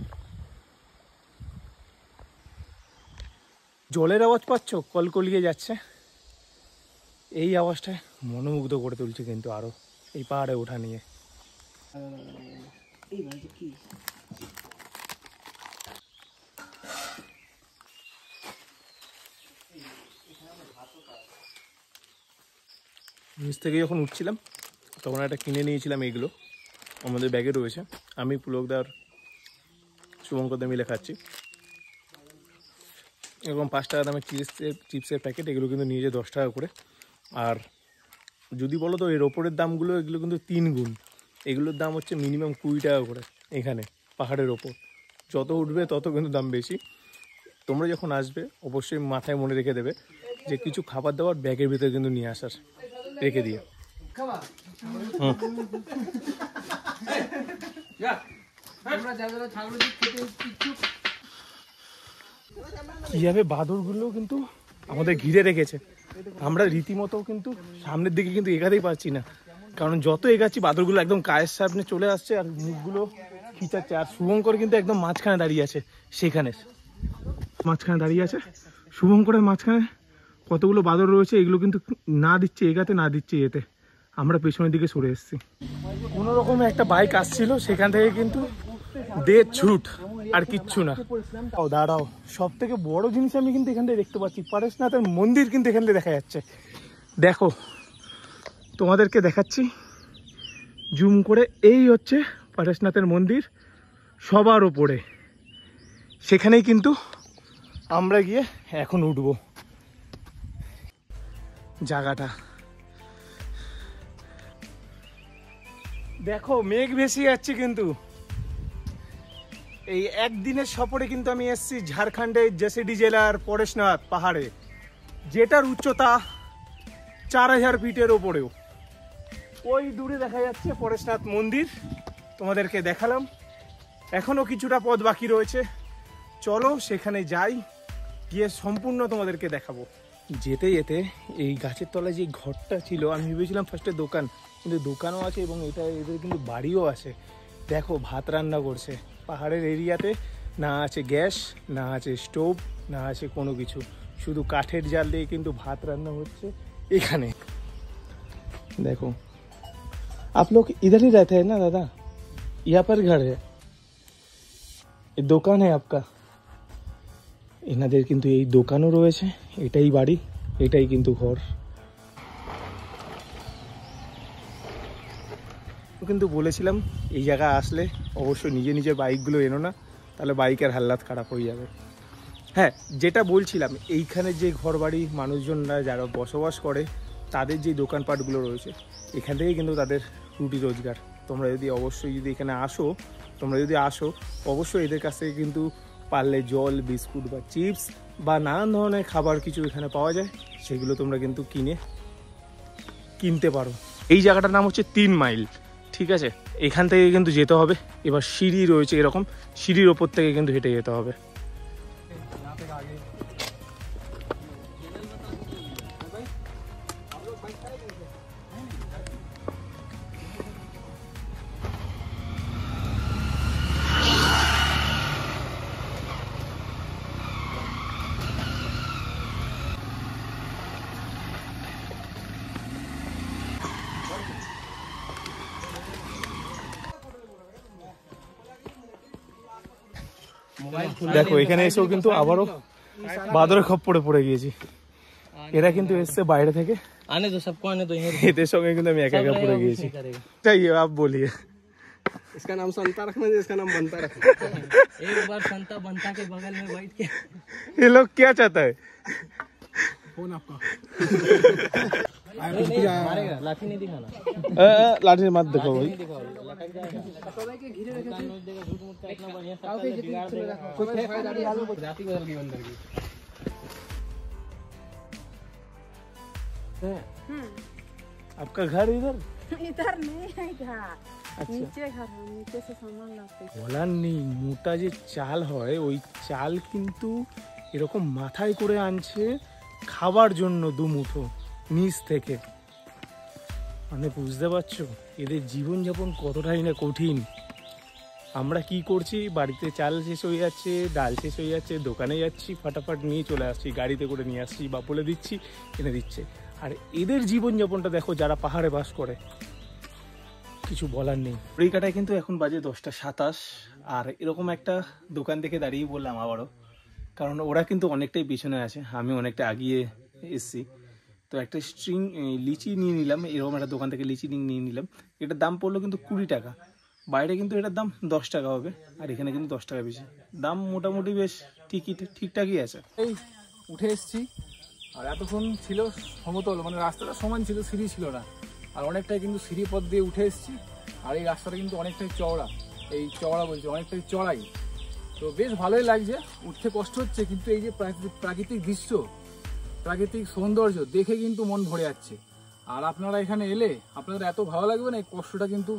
জলের আওয়াজ পাচ্ছ, কলকলিয়ে যাচ্ছে। এই আওয়াজটা মনোমুগ্ধ করে তুলছে কিন্তু আরো এই পাহাড়ে ওঠা নিয়ে। নিচ থেকে যখন উঠছিলাম তখন একটা কিনে নিয়েছিলাম। এইগুলো আমাদের ব্যাগে রয়েছে। আমি পুলকদার, শুভঙ্করদা মিলে খাচ্ছি। এরকম 5 টাকা দামের চিপসের প্যাকেট, এগুলো কিন্তু নিয়ে যায় 10 টাকা করে। আর যদি বলো তো এর ওপরের দামগুলো, এগুলো কিন্তু 3 গুণ। এগুলোর দাম হচ্ছে মিনিমাম 20 টাকা করে। এখানে পাহাড়ের ওপর যত উঠবে তত কিন্তু দাম বেশি। তোমরা যখন আসবে অবশ্যই মাথায় মনে রেখে দেবে যে কিছু খাবার দাবার ব্যাগের ভিতরে কিন্তু নিয়ে আসার, রেখে দিয়ে। কিভাবে বাদরগুলো কিন্তু আমাদের ঘিরে রেখেছে, আমরা রীতিমতো কিন্তু সামনের দিকে কিন্তু এগাতেই পারছি না, কারণ যত এগাচ্ছি বাদরগুলো একদম কায়ের সামনে চলে আসছে আর মুখগুলো খিচাচ্ছে। আর শুভঙ্কর কিন্তু একদম মাঝখানে দাঁড়িয়ে আছে, সেখানে মাঝখানে দাঁড়িয়ে আছে শুভঙ্করের মাঝখানে কতগুলো বাদর রয়েছে, এগুলো কিন্তু না দিচ্ছে এগাতে, না দিচ্ছে এতে। আমরা পেছনের দিকে সরে এসেছি। কোনো রকমে একটা বাইক আসছিল, সেখান থেকে কিন্তু দে ছুট, আর কিচ্ছু না। দাঁড়াও, সব থেকে বড় জিনিস আমি কিন্তু এখান থেকে দেখতে পাচ্ছি, পরেশনাথের মন্দির কিন্তু এখান থেকে দেখা যাচ্ছে। দেখো তোমাদেরকে দেখাচ্ছি জুম করে, এই হচ্ছে পরেশনাথের মন্দির সবার উপরে। সেখানেই কিন্তু আমরা গিয়ে এখন উঠবো। জায়গাটা দেখো, মেঘ ভেসে যাচ্ছে, কিন্তু এই একদিনের সফরে কিন্তু আমি এসেছি ঝাড়খণ্ডের জেসিডি জেলার পরেশনাথ পাহাড়ে, যেটার উচ্চতা 4000 ফিটের ওপরেও। ওই দূরে দেখা যাচ্ছে পরেশনাথ মন্দির, তোমাদেরকে দেখালাম। এখনো কিছুটা পথ বাকি রয়েছে, চলো সেখানে যাই, গিয়ে সম্পূর্ণ তোমাদেরকে দেখাবো। যেতে যেতে এই গাছের তলায় যে ঘরটা ছিল, আমি ভেবেছিলাম ফার্স্টে দোকান, কিন্তু দোকানও আছে এবং এটা এদের কিন্তু বাড়িও আছে। দেখো ভাত রান্না করছে পাহাড়ের এরিয়াতে, না আছে গ্যাস, না আছে স্টোভ, না আছে কোনো কিছু, শুধু কাঠের জাল দিয়ে কিন্তু ভাত রান্না হচ্ছে এখানে। देखो आप लोग इधर ही रहते हैं ना दादा, यहाँ पर घर है, দোকান है आपका। এনাদের কিন্তু এই দোকানও রয়েছে, এটাই বাড়ি, এটাই কিন্তু ঘর। কিন্তু বলেছিলাম এই জায়গা আসলে অবশ্যই নিজে নিজের বাইকগুলো এনো না, তাহলে বাইকের হাল্লাত খারাপ হয়ে যাবে। হ্যাঁ, যেটা বলছিলাম, এইখানে যে ঘর বাড়ি মানুষজনরা যারা বসবাস করে, তাদের যে দোকানপাটগুলো রয়েছে, এখান থেকেই কিন্তু তাদের রুটি রোজগার। তোমরা যদি অবশ্যই যদি এখানে আসো, অবশ্যই এদের কাছ থেকে কিন্তু পারলে জল, বিস্কুট বা চিপস বা নানান ধরনের খাবার কিছু এখানে পাওয়া যায়, সেগুলো তোমরা কিন্তু কিনতে পারো। এই জায়গাটার নাম হচ্ছে 3 মাইল, ঠিক আছে? এখান থেকে কিন্তু যেতে হবে। এবার সিঁড়ি রয়েছে, এরকম সিঁড়ির ওপর থেকে কিন্তু হেঁটে যেতে হবে। দেখো এখানে এসেও কিন্তু আবারও বাদরের খপ্পরে পড়ে গিয়েছি। এরা কিন্তু এসছে বাইরে থেকে, এদের সঙ্গে কিন্তু আমি একা একা পড়ে গিয়েছি। তাই আপ বলিয়ে
इसका नाम संता रखना, इसका नाम बनता रखना।
एक बार संता बनता के बगल में बैठ के
ये लोग क्या चाहता है?
कौन आपका?
मारेगा, लाठी नहीं दिखाना।
लाठी मत दिखाओ भाई। आपका घर इधर
नहीं है घर, नीचे घर है, नीचे से सामान लाते हैं।
বলার নেই, মোটা যে চাল হয়, ওই চাল কিন্তু এরকম মাথায় করে আনছে খাবার জন্য 2 মুঠো নিচ থেকে। মানে বুঝতে পারছো এদের জীবনযাপন কতটাই না কঠিন। আমরা কি করছি, বাড়িতে চাল শেষ হয়ে যাচ্ছে, ডাল শেষ হয়ে যাচ্ছে, দোকানে যাচ্ছি, ফাটাফাট নিয়ে চলে আসছি, গাড়িতে করে নিয়ে আসছি বা বলে দিচ্ছি এনে দিচ্ছে। আর এদের জীবনযাপনটা দেখো, যারা পাহাড়ে বাস করে, কিছু বলার নেই। ঘড়িকাটায় কিন্তু এখন বাজে 10টা 27, আর এরকম একটা দোকান দেখে দাঁড়িয়ে বললাম আবারও, কারণ ওরা কিন্তু অনেকটাই পিছনে আছে, আমি অনেকটা আগিয়ে এসছি। তো একটা স্ট্রিং লিচি নিয়ে নিলাম, এরকম একটা দোকান থেকে লিচি নিয়ে নিলাম। এটার দাম পড়লো কিন্তু 20 টাকা, বাইরে কিন্তু এটার দাম 10 টাকা হবে, আর এখানে কিন্তু 10 টাকা বেশি। দাম মোটামুটি বেশ ঠিকঠাকই আছে।
এই উঠে এসছি, আর এতক্ষণ ছিল সমতল, মানে রাস্তাটা সমান ছিল, সিঁড়ি ছিল না, আর অনেকটাই কিন্তু সিঁড়ি পথ দিয়ে উঠে এসছি। আর এই রাস্তাটা কিন্তু অনেকটাই চওড়া, অনেকটাই চড়াই, তো বেশ ভালোই লাগছে। উঠতে কষ্ট হচ্ছে, কিন্তু এই যে প্রাকৃতিক দৃশ্য, প্রাকৃতিক সৌন্দর্য দেখে কিন্তু মন ভরে যাচ্ছে। আর আপনারা এখানে এলে আপনাদের এত ভালো লাগবে না, এই কষ্টটা কিন্তু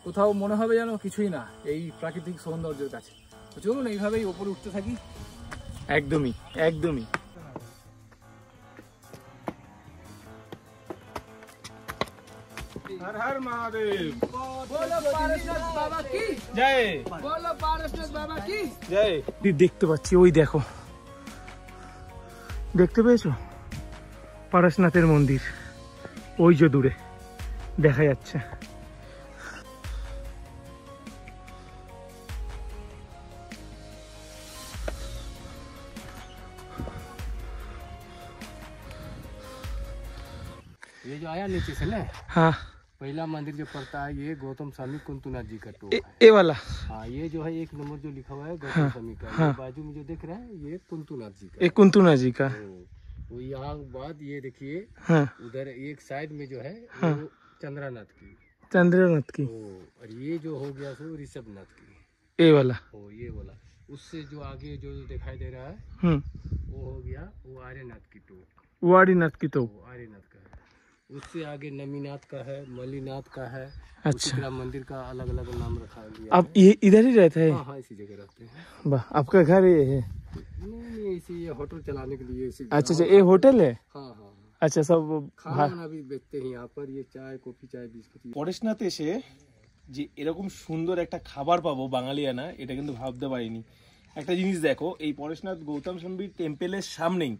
কোথাও মনে হবে যেন কিছুই না এই প্রাকৃতিক সৌন্দর্যের কাছে। তো চলুন এইভাবেই ওপরে উঠতে থাকি।
একদমই একদমই। हर हर महादेव।
बोलो पारसनाथ बाबा की
जय।
बोलो पारसनाथ बाबा की
जय। দেখতে পাচ্ছি, ওই দেখো, দেখতে পেয়েছো পারশনাথের মন্দির, ওই যে দূরে দেখা যাচ্ছে।
ये जो आया नीचे से ना,
हाँ,
पहला मंदिर जो पड़ता है ये गौतम स्वामी कुंतुनाथ जी का टोक है।
ये वाला।
हाँ, ये जो है 1 नंबर जो लिखा हुआ है गौतम स्वामी का, ये बाजू में जो दिख रहा है ये कुंतुनाथ जी का।
ये कुंतुनाथ जी का।
वो यहाँ बाद ये देखिए,
हाँ,
उधर एक साइड में जो है
हाँ,
वो चंद्रनाथ की,
चंद्रनाथ की।
और ये जो हो गया सो ऋषभनाथ की,
ये वाला।
ये वाला। उससे जो आगे जो दिखाई दे रहा है वो हो गया वो आर्यनाथ की टोक,
वारीनाथ की तो।
वो आर्यनाथ का है। उससे आगे नमीनाथ का है, मलिनाथ का है।
अच्छा।
उसी तरह मंदिर का अलग अलग नाम रखा गया।
आप ये इधर ही रहते हैं?
हाँ, इसी जगह रहते हैं।
वाह, आपका घर ये है?
नहीं, इसी ये होटल चलाने के लिए इसी।
अच्छा अच्छा, ये होटल है?
हाँ हाँ,
अच्छा, सब
खाना भी बेचते हैं यहाँ पर। ये चाय कॉफी, चाय बिस्कुट।
পরেশনাথ এসে যে এরকম সুন্দর একটা খাবার পাবো বাঙালিয়ানা, এটা কিন্তু ভাবতে পারিনি। একটা জিনিস দেখো, এই পরেশনাথ গৌতম স্বামী টেম্পেলের সামনেই,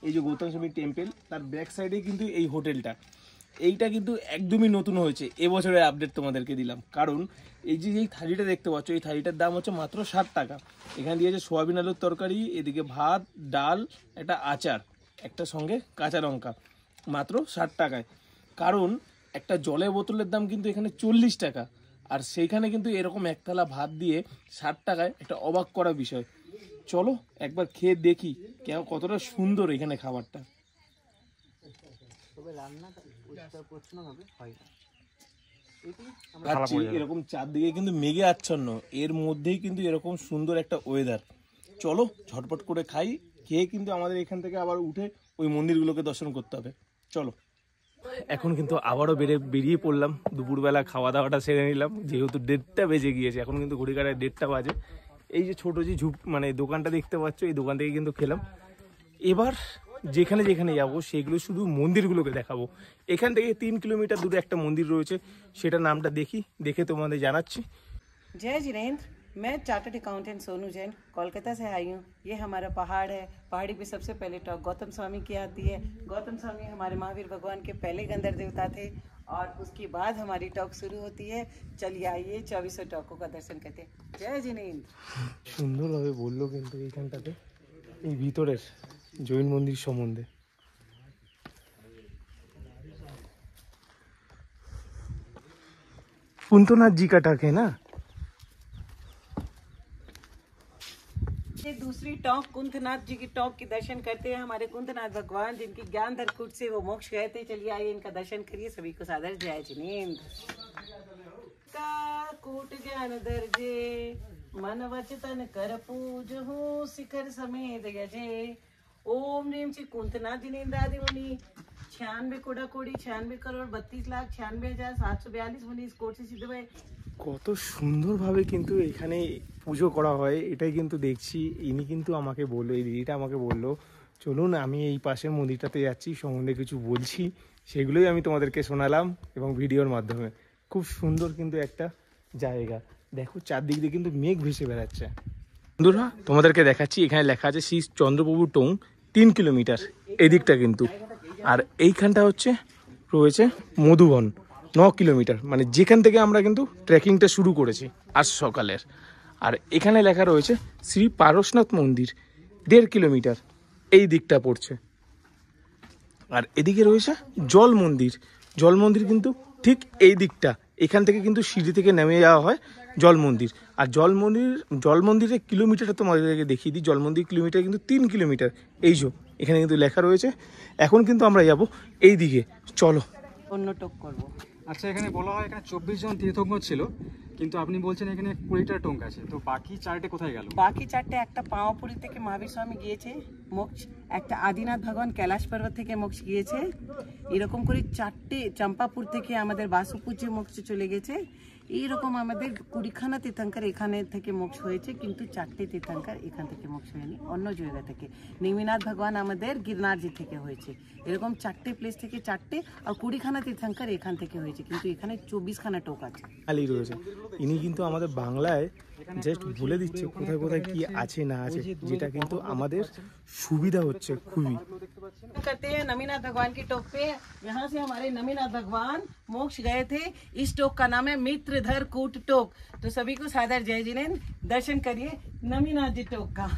এই যে গৌতম স্বামী টেম্পেল, তার ব্যাক সাইডে কিন্তু এই হোটেলটা। এইটা কিন্তু একদমই নতুন হয়েছে, এবছরের আপডেট তোমাদেরকে দিলাম। কারণ এই যে এই থালিটা দেখতে পাচ্ছ, এই থালিটার দাম হচ্ছে মাত্র 60 টাকা। এখানে দিয়েছে সোয়াবিন আলুর তরকারি, এদিকে ভাত, ডাল, একটা আচার, একটা সঙ্গে কাঁচা লঙ্কা, মাত্র 60 টাকায়। কারণ একটা জলের বোতলের দাম কিন্তু এখানে 40 টাকা, আর সেইখানে কিন্তু এরকম এক থালা ভাত দিয়ে 60 টাকায়, একটা অবাক করা বিষয়। চলো একবার খেয়ে দেখি কতটা সুন্দর এখানে খাবারটা। এরকম চারদিকে কিন্তু মেঘে আচ্ছন্ন, এর মধ্যেই কিন্তু এরকম সুন্দর একটা ওয়েদার। চলো ঝটপট করে খাই, খেয়ে কিন্তু আমাদের এখান থেকে আবার উঠে ওই মন্দিরগুলোকে দর্শন করতে হবে। চলো, এখন কিন্তু আবারও বেরিয়ে পড়লাম। দুপুরবেলা খাওয়া দাওয়াটা সেরে নিলাম, যেহেতু 1:30 বেজে গিয়েছে। এখন কিন্তু ঘড়ি কাটায় 1:30 বাজে। এই যে ছোট যে মানে দোকানটা দেখতে পাচ্ছ, এই দোকান থেকে কিন্তু খেলাম। এবার যেখানে যেখানে যাবো সেগুলো শুধু মন্দিরগুলোকে দেখাবো। এখান থেকে 3 কিলোমিটার দূরে একটা মন্দির রয়েছে, সেটা নামটা দেখে তোমাদের জানাচ্ছি।
जय जिनेंद्र, मैं चार्टर्ड अकाउंटेंट सोनू जैन कोलकाता से आई हूँ। ये हमारा पहाड़ है, पहाड़ी पे सबसे पहले टॉक गौतम स्वामी की आती है। गौतम स्वामी हमारे महावीर भगवान के पहले गंधर्व देवता थे, और उसके बाद हमारी टॉक शुरू होती है। चलिए आइए 2400 टॉकों का दर्शन करते हैं। जय जिनेंद्र।
সুন্দরভাবে বললো কিন্তু এইখানটাতে, এই ভিতরের জৈন মন্দির সম্বন্ধে। कुंतुनाथ जी का टक है ना?
ये दूसरी टॉक कुंतनाथ जी की टॉक के दर्शन करते हैं। हमारे कुंतनाथ भगवान जिनकी ज्ञानधर कूट से वो मोक्ष गए थे। चलिए आइए इनका दर्शन करिए। सभी को सादर जय जिनेंद्र। का कूट ज्ञान दर्जे मन वचतन कर पूज हूँ शिखर समेत गजे। ओम नीम श्री कुंतनाथ जिनेंद्र आदि मुनि 96 कोड़ा कोड़ी 96 करोड़ 32,96,742 मुनि इस कोट से सिद्ध हुए।
কত সুন্দরভাবে কিন্তু এখানে পুজো করা হয়, এটাই কিন্তু দেখছি। ইনি কিন্তু আমাকে বললো, এই দিদিটা আমাকে বললো, চলুন আমি এই পাশের মন্দিরটাতে যাচ্ছি, সম্বন্ধে কিছু বলছি। সেগুলোই আমি তোমাদেরকে শোনালাম এবং ভিডিওর মাধ্যমে। খুব সুন্দর কিন্তু একটা জায়গা। দেখো চারদিক দিয়ে কিন্তু মেঘ ভেসে বেড়াচ্ছে। বন্ধুরা তোমাদেরকে দেখাচ্ছি, এখানে লেখা আছে শ্রী চন্দ্রপ্রভু টং 3 কিলোমিটার এদিকটা কিন্তু। আর এইখানটা হচ্ছে রয়েছে মধুবন 9 কিলোমিটার, মানে যেখান থেকে আমরা কিন্তু ট্রেকিংটা শুরু করেছি আজ সকালের। আর এখানে লেখা রয়েছে শ্রী পারশনাথ মন্দির 1.5 কিলোমিটার এই দিকটা পড়ছে। আর এদিকে রয়েছে জল মন্দির। জল মন্দির কিন্তু ঠিক এই দিকটা, এখান থেকে কিন্তু সিঁড়ি থেকে নেমে যাওয়া হয় জল মন্দির। আর জল মন্দিরের কিলোমিটারটা তোমাদেরকে দেখিয়ে দিই। জল মন্দির কিলোমিটার কিন্তু 3 কিলোমিটার। এই যে এখানে কিন্তু লেখা রয়েছে। এখন কিন্তু আমরা যাব এই দিকে, চলো।
অন্য টক করবো।
আচ্ছা, এখানে বলা হয় এখানে 24 জন তীর্থঙ্কর ছিল, কিন্তু আপনি বলছেন এখানে 20টা টোঙ্ক আছে, তো বাকি 4টে কোথায় গেল?
বাকি 4টে, একটা পাওয়াপুরি থেকে মহাবীর স্বামী গিয়েছে মোক্ষ, একটা আদিনাথ ভগবান कैलाश पर्वत থেকে মোক্ষ গিয়েছে, এরকম করে 4টে চম্পাপুর থেকে আমাদের বাসুপুর যে মোক্ষ চলে গেছে। এইরকম আমাদের 20খানা তীর্থঙ্কর এখানে থেকে মোক্ষ হয়েছে, কিন্তু 4টে তীর্থঙ্কর এখান থেকে মোক্ষ হয়নি, অন্য জায়গা থেকে। নেমিনাথ ভগবান আমাদের গিরনারজি থেকে হয়েছে। এরকম 4টে প্লেস থেকে 4টে, আর 20খানা তীর্থঙ্কর এখান থেকে হয়েছে, কিন্তু এখানে 24খানা টোক আছে।
খালি রয়েছে। ইনি কিন্তু আমাদের বাংলায় জাস্ট বলে দিচ্ছে কোথায় কোথায় কি আছে না আছে, যেটা কিন্তু আমাদের সুবিধা হচ্ছে খুবই।
करते हैं नमीनाथ भगवान की टोक पे। यहाँ से हमारे नमीनाथ भगवान मोक्ष गए थे। इस टोक का नाम है मित्रधर कूट टोक। तो सभी को सादर जय जिनेन्द्र। दर्शन करिए नमीनाथ जी टोक का।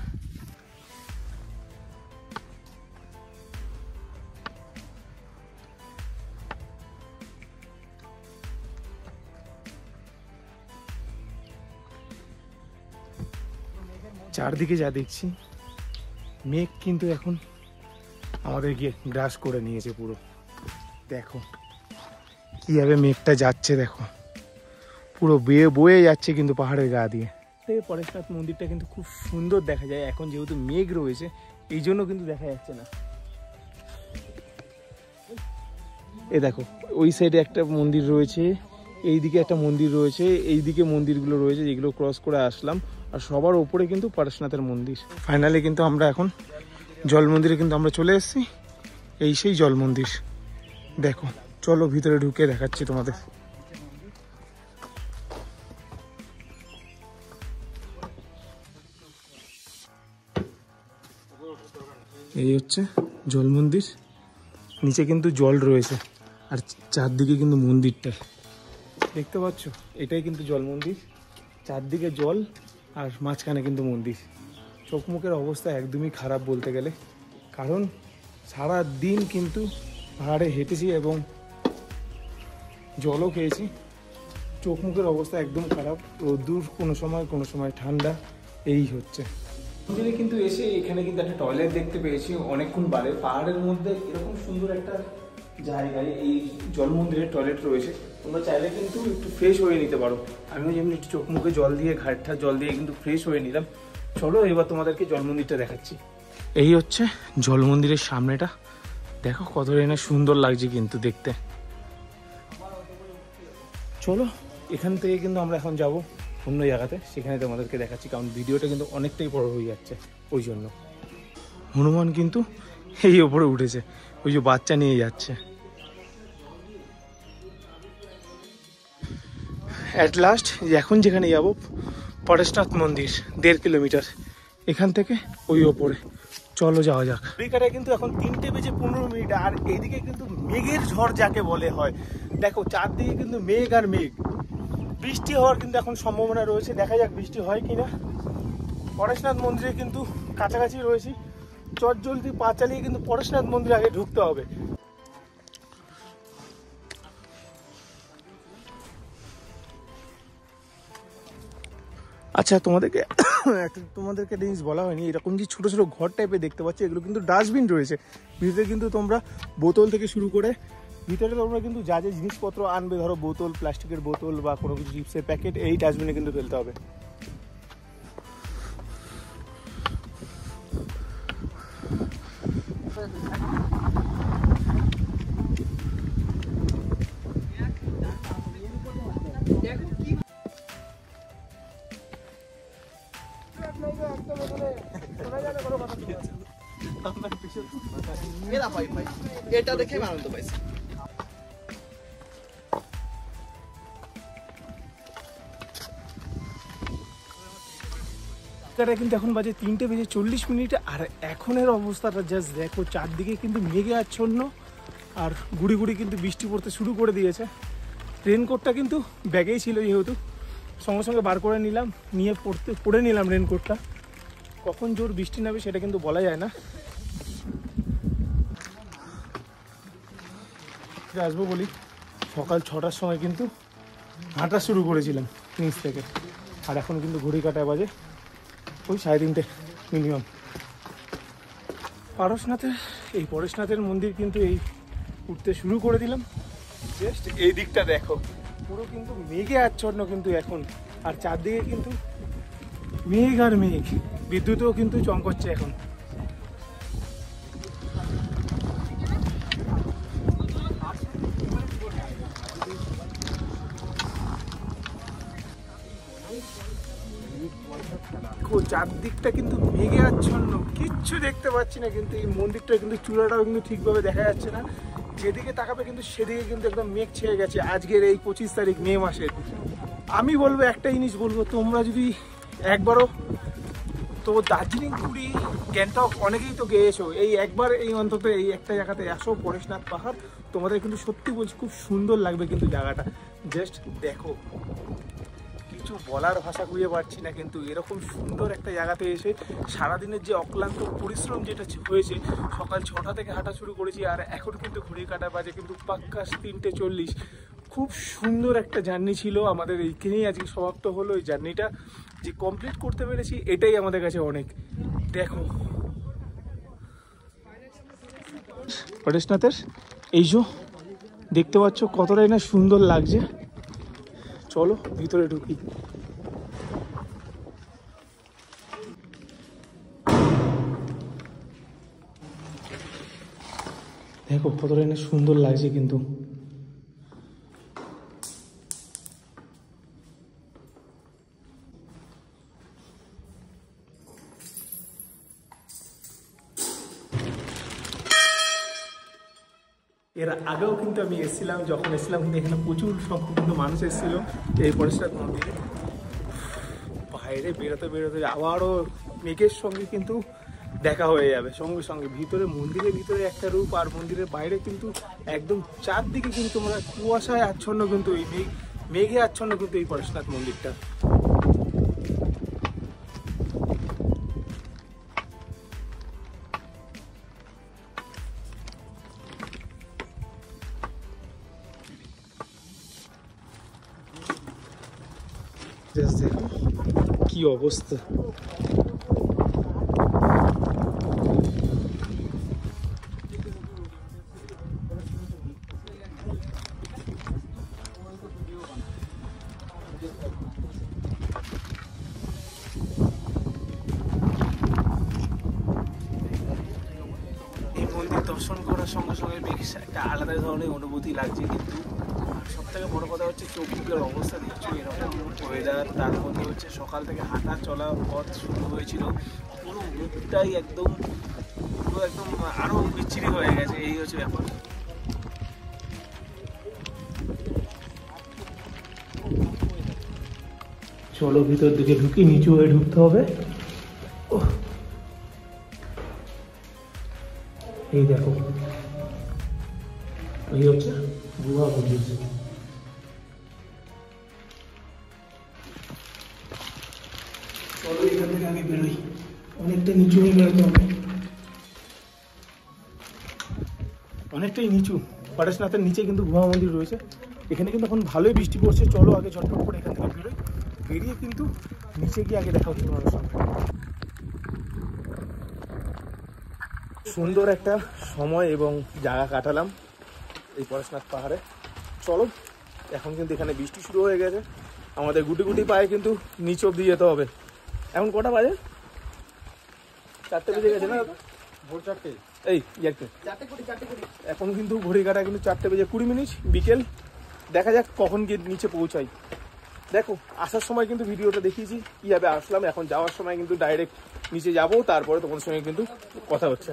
চারদিকে যা দেখছি, মেঘ কিন্তু এখন আমাদেরকে গ্রাস করে নিয়েছে পুরো। দেখো কিভাবে মেঘটা যাচ্ছে, দেখো পুরো বয়ে যাচ্ছে কিন্তু পাহাড়ের গা দিয়ে। পরেশনাথ মন্দিরটা কিন্তু খুব সুন্দর দেখা যায়, এখন যেহেতু মেঘ রয়েছে এই জন্য কিন্তু দেখা যাচ্ছে না। এ দেখো ওই সাইডে একটা মন্দির রয়েছে, এইদিকে একটা মন্দির রয়েছে, এইদিকে মন্দিরগুলো রয়েছে যেগুলো ক্রস করে আসলাম, আর সবার ওপরে কিন্তু পরেশনাথের মন্দির। ফাইনালি কিন্তু আমরা এখন জল মন্দিরে কিন্তু আমরা চলে এসেছি। এই সেই জল মন্দির, দেখো চলো ভিতরে ঢুকে দেখাচ্ছি তোমাদের। এই হচ্ছে জল মন্দির, নিচে কিন্তু জল রয়েছে আর চারদিকে কিন্তু মন্দিরটা দেখতে পাচ্ছ, এটাই কিন্তু জল মন্দির। চারদিকে জল আর মাঝখানে কিন্তু মন্দির। চোখ মুখের অবস্থা একদমই খারাপ বলতে গেলে, কারণ সারা দিন কিন্তু পাহাড়ে হেঁটেছি এবং জলও খেয়েছি। চোখ মুখের অবস্থা একদম খারাপ, রোদ্দুর কোনো সময় ঠান্ডা, এই হচ্ছে। মন্দিরে কিন্তু এসে এখানে কিন্তু একটা টয়লেট দেখতে পেয়েছি অনেকক্ষণ বাদে। পাহাড়ের মধ্যে এরকম সুন্দর একটা জায়গায় এই জল মন্দিরের টয়লেট রয়েছে, তোমরা চাইলে কিন্তু একটু ফ্রেশ হয়ে নিতে পারো। আমিও যেমনি একটু চোখ মুখে জল দিয়ে ঘাটটা জল দিয়ে কিন্তু ফ্রেশ হয়ে নিলাম। চলো এবার তোমাদেরকে জল মন্দিরটা দেখাচ্ছি। এই হচ্ছে জল মন্দিরের সামনেটা, দেখো কতটা না সুন্দর লাগছে কিন্তু দেখতে। চলো এখান থেকে কিন্তু আমরা এখন যাব অন্য জায়গাতে, সেখানে তোমাদেরকে দেখাচ্ছি, কারণ ভিডিওটা কিন্তু অনেকটাই বড় হয়ে যাচ্ছে ওই জন্য। হনুমান কিন্তু এই ওপরে উঠেছে, ওই যে বাচ্চা নিয়ে যাচ্ছে। অ্যাট লাস্ট এখন যেখানে যাব পরেশনাথ মন্দির, 1.5 কিলোমিটার এখান থেকে ওই ওপরে। চলো যাওয়া যাক। ঘড়িকাটায় কিন্তু এখন 3:15, আর এইদিকে কিন্তু মেঘের ঝড় যাকে বলে হয়। দেখো চারদিকে কিন্তু মেঘ আর মেঘ, বৃষ্টি হওয়ার কিন্তু এখন সম্ভাবনা রয়েছে, দেখা যাক বৃষ্টি হয় কিনা। পরেশনাথ মন্দিরে কিন্তু কাছাকাছি রয়েছি, চট জলদি পা চালিয়ে কিন্তু পরেশনাথ মন্দিরে আগে ঢুকতে হবে। আচ্ছা তোমাদেরকে একটা জিনিস বলা হয়নি, এরকম যে ছোট ছোট ঘর টাইপের দেখতে পাচ্ছি, এগুলো কিন্তু ডাস্টবিন রয়েছে। ভিতরে কিন্তু তোমরা বোতল থেকে শুরু করে ভিতরে তোমরা কিন্তু যা যা জিনিসপত্র আনবে, ধরো বোতল, প্লাস্টিকের বোতল বা কোনো কিছু চিপসের প্যাকেট, এই ডাস্টবিনে কিন্তু ফেলতে হবে।
এটা দেখে আনন্দ পাইছি।
কিন্তু এখন বাজে 3:40, আর এখনের অবস্থাটা জাস্ট দেখো, চারদিকে কিন্তু মেঘে আচ্ছন্ন আর গুড়ি গুড়ি কিন্তু বৃষ্টি পড়তে শুরু করে দিয়েছে। রেনকোটটা কিন্তু ব্যাগেই ছিল, যেহেতু সঙ্গে সঙ্গে বার করে নিলাম, নিয়ে পরে নিলাম রেনকোটটা। কখন জোর বৃষ্টি নামবে সেটা কিন্তু বলা যায় না। আসবো বলি সকাল 6টার সময় কিন্তু হাঁটা শুরু করেছিলাম নিচ থেকে, আর এখন কিন্তু ঘড়ি কাটায় বাজে ওই 3:30 মিনিমাম। পরেশনাথের মন্দির কিন্তু এই উঠতে শুরু করে দিলাম। জাস্ট এই দিকটা দেখো, পুরো কিন্তু মেঘে আচ্ছন্ন কিন্তু এখন, আর চারদিকে কিন্তু মেঘ আর মেঘ, বিদ্যুৎও কিন্তু চমকাচ্ছে এখন। চারদিকটা কিন্তু মেঘে আচ্ছন্ন, কিচ্ছু দেখতে পাচ্ছি না। কিন্তু এই মন্দিরটা কিন্তু চূড়াটাও কিন্তু ঠিকভাবে দেখা যাচ্ছে না। যেদিকে তাকাবে কিন্তু সেদিকে কিন্তু একদম মেঘ ছেয়ে গেছে আজকের এই 25 তারিখ মে মাসের। আমি বলবো একটা জিনিস বলবো, তোমরা যদি একবারও তো দার্জিলিং, পুরী, গ্যাংটক অনেকেই তো গিয়েছো, এই একবার এই অন্তত এই একটা জায়গাতে আসো, পরেশনাথ পাহাড়। তোমাদের কিন্তু সত্যি বলছি খুব সুন্দর লাগবে কিন্তু জায়গাটা। জাস্ট দেখো, কিছু বলার ভাষা খুঁজে পাচ্ছি না। কিন্তু এরকম সুন্দর একটা জায়গাতে এসে সারাদিনের যে অক্লান্ত পরিশ্রম যেটা হয়েছে, সকাল 6টা থেকে হাঁটা শুরু করেছি আর এখন কিন্তু ঘড়ি কাটা বাজে কিন্তু পাক্কা 3:40। খুব সুন্দর একটা জার্নি ছিল আমাদের, এইখানেই আজকে সমাপ্ত হলো। এই জার্নিটা যে কমপ্লিট করতে পেরেছি এটাই আমাদের কাছে অনেক। দেখো পরেশনাথের এই যে দেখতে পাচ্ছ কতটাই না সুন্দর লাগছে। চলো ভিতরে ঢুকি। দেখো কতটাই না সুন্দর লাগছে কিন্তু। এর আগেও কিন্তু আমি এসেছিলাম, যখন এসেছিলাম কিন্তু এখানে প্রচুর সংখ্যক কিন্তু মানুষ এসেছিল এই পরেশনাথ মন্দিরে। বাইরে বেরোতে বেরোতে আবারও মেঘের সঙ্গে কিন্তু দেখা হয়ে যাবে সঙ্গে সঙ্গে। ভিতরে মন্দিরের ভিতরে একটা রূপ আর মন্দিরের বাইরে কিন্তু একদম চারদিকে কিন্তু তোমরা কুয়াশায় আচ্ছন্ন, কিন্তু এই মেঘে আচ্ছন্ন কিন্তু এই পরেশনাথ মন্দিরটা। দেখো কি অবস্থা। এই মন্দির দর্শন করার সঙ্গে সঙ্গে বেশ একটা আলাদা ধরনের অনুভূতি লাগছে। কিন্তু সব থেকে বড় কথা হচ্ছে চৌকিগুলোর অবস্থা দেখছো, এরকম ওয়েদার, তার মধ্যে হচ্ছে সকাল থেকে হাঁটা চলা পথ শুরু হয়েছিল, পুরো মুখটাই একদম আরো বিচ্ছিরি হয়ে গেছে। এই হচ্ছে ব্যাপার। চলো ভিতর দিকে ঢুকি, নিচু হয়ে ঢুকতে হবে। এই দেখো এই হচ্ছে গুহা মন্দির। চলো এখান থেকে আগে বেরোই, অনেকটা নিচু হয়ে বেরোতে হবে, অনেকটাই নিচু। পরেশনাথের নিচে কিন্তু গুহা মন্দির রয়েছে। এখানে কিন্তু এখন ভালোই বৃষ্টি পড়ছে। চলো আগে ঝটপট করে এখান থেকে বেরোই, বেরিয়ে কিন্তু নিচে গিয়ে আগে দেখা হচ্ছে তোমাদের সঙ্গে। সুন্দর একটা সময় এবং জায়গা কাটালাম এই পরেশনাথ পাহাড়ে। চলো এখন কিন্তু এখানে বৃষ্টি শুরু হয়ে গেছে, আমাদের গুটি গুটি পায়ে কিন্তু নিচে অব্দি যেতে হবে। এখন কটা বাজে? 4টে বেজে গেছে না? ভোর 4টে। এই এখন কিন্তু ঘড়ি কাটা কিন্তু 4:20 বিকেল। দেখা যাক কখন গিয়ে নিচে পৌঁছাই। দেখো আসার সময় কিন্তু ভিডিওটা দেখিয়েছি কীভাবে আসলাম, এখন যাওয়ার সময় কিন্তু ডাইরেক্ট নিচে যাবো, তারপরে তোমাদের সঙ্গে কিন্তু কথা হচ্ছে,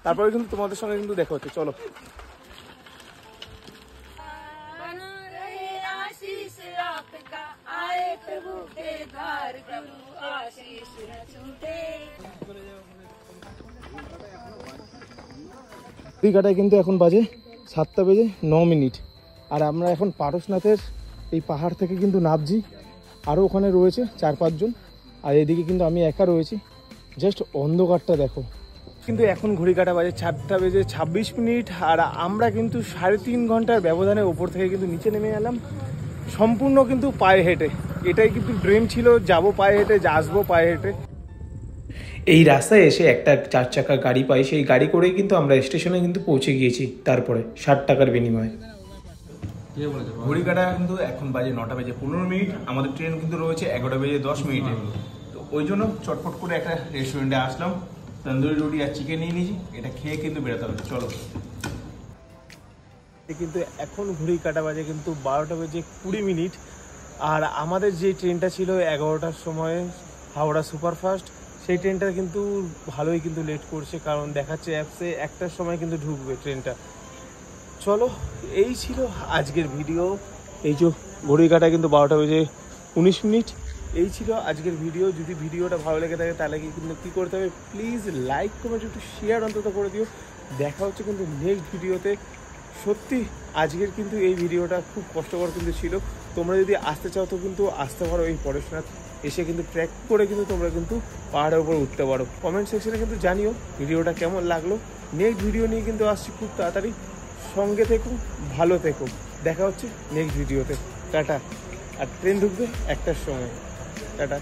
তারপরে কিন্তু তোমাদের সঙ্গে কিন্তু দেখা হচ্ছে। চলো কাটায় কিন্তু এখন বাজে 7:09 আর আমরা এখন পরেশনাথের এই পাহাড় থেকে কিন্তু নামছি। আরও ওখানে রয়েছে 4-5 জন, আর এদিকে কিন্তু আমি একা রয়েছি। জাস্ট অন্ধকারটা দেখো। কিন্তু এখন ঘড়ি কাটা বাজে 4:26 আর আমরা কিন্তু 3.5 ঘন্টার ব্যবধানে ওপর থেকে কিন্তু নিচে নেমে এলাম, সম্পূর্ণ কিন্তু পায়ে হেঁটে। এটাই কিন্তু ড্রিম ছিল, যাবো পায়ে হেঁটে, আসবো পায়ে হেঁটে। এই রাস্তায় এসে একটা 4 চাকা গাড়ি পাই, সেই গাড়ি করেই কিন্তু আমরা স্টেশনে কিন্তু পৌঁছে গিয়েছি, তারপরে 60 টাকার বিনিময়ে। ঘড়ি কাটা কিন্তু এখন বাজে 9:15, আমাদের ট্রেন কিন্তু রয়েছে 11:10। তো ওই জন্য চটপট করে একটা রেস্টুরেন্টে আসলাম, তন্দুরি রুটি আর চিকেন নিয়ে নিয়েছি, এটা খেয়ে কিন্তু বেরোতে হবে। চলো কিন্তু এখন ঘড়ি কাটা বাজে কিন্তু 12:20 আর আমাদের যে ট্রেনটা ছিল 11টার সময় হাওড়া সুপারফাস্ট, সেই ট্রেনটা কিন্তু ভালোই কিন্তু লেট করছে, কারণ দেখাচ্ছে অ্যাপসে 1টার সময় কিন্তু ঢুকবে ট্রেনটা। চলো, এই ছিল আজকের ভিডিও। এই যে ঘড়ি কাটা কিন্তু 12টা বেজে 19 মিনিট। এই ছিল আজকের ভিডিও। যদি ভিডিওটা ভালো লেগে থাকে তাহলে কিন্তু কী করতে হবে, প্লিজ লাইক কমেন্ট একটু শেয়ার অন্তত করে দিও। দেখা হচ্ছে কিন্তু নেক্সট ভিডিওতে। সত্যি আজকের কিন্তু এই ভিডিওটা খুব কষ্টকর কিন্তু ছিল। তোমরা যদি আসতে চাও তো কিন্তু আসতে পারো এই পরেশনাথ, এসে কিন্তু ট্র্যাক করে কিন্তু তোমরা কিন্তু পাহাড়ের উপর উঠতে পারো। কমেন্ট সেকশনে কিন্তু জানিও ভিডিওটা কেমন লাগলো। নেক্সট ভিডিও নিয়ে কিন্তু আসছি খুব তাড়াতাড়ি। সঙ্গে থেকো, ভালো থেকো। দেখা হচ্ছে নেক্সট ভিডিওতে। টাটা। আর ট্রেন ঢুকবে 1টার সময়। টাটা।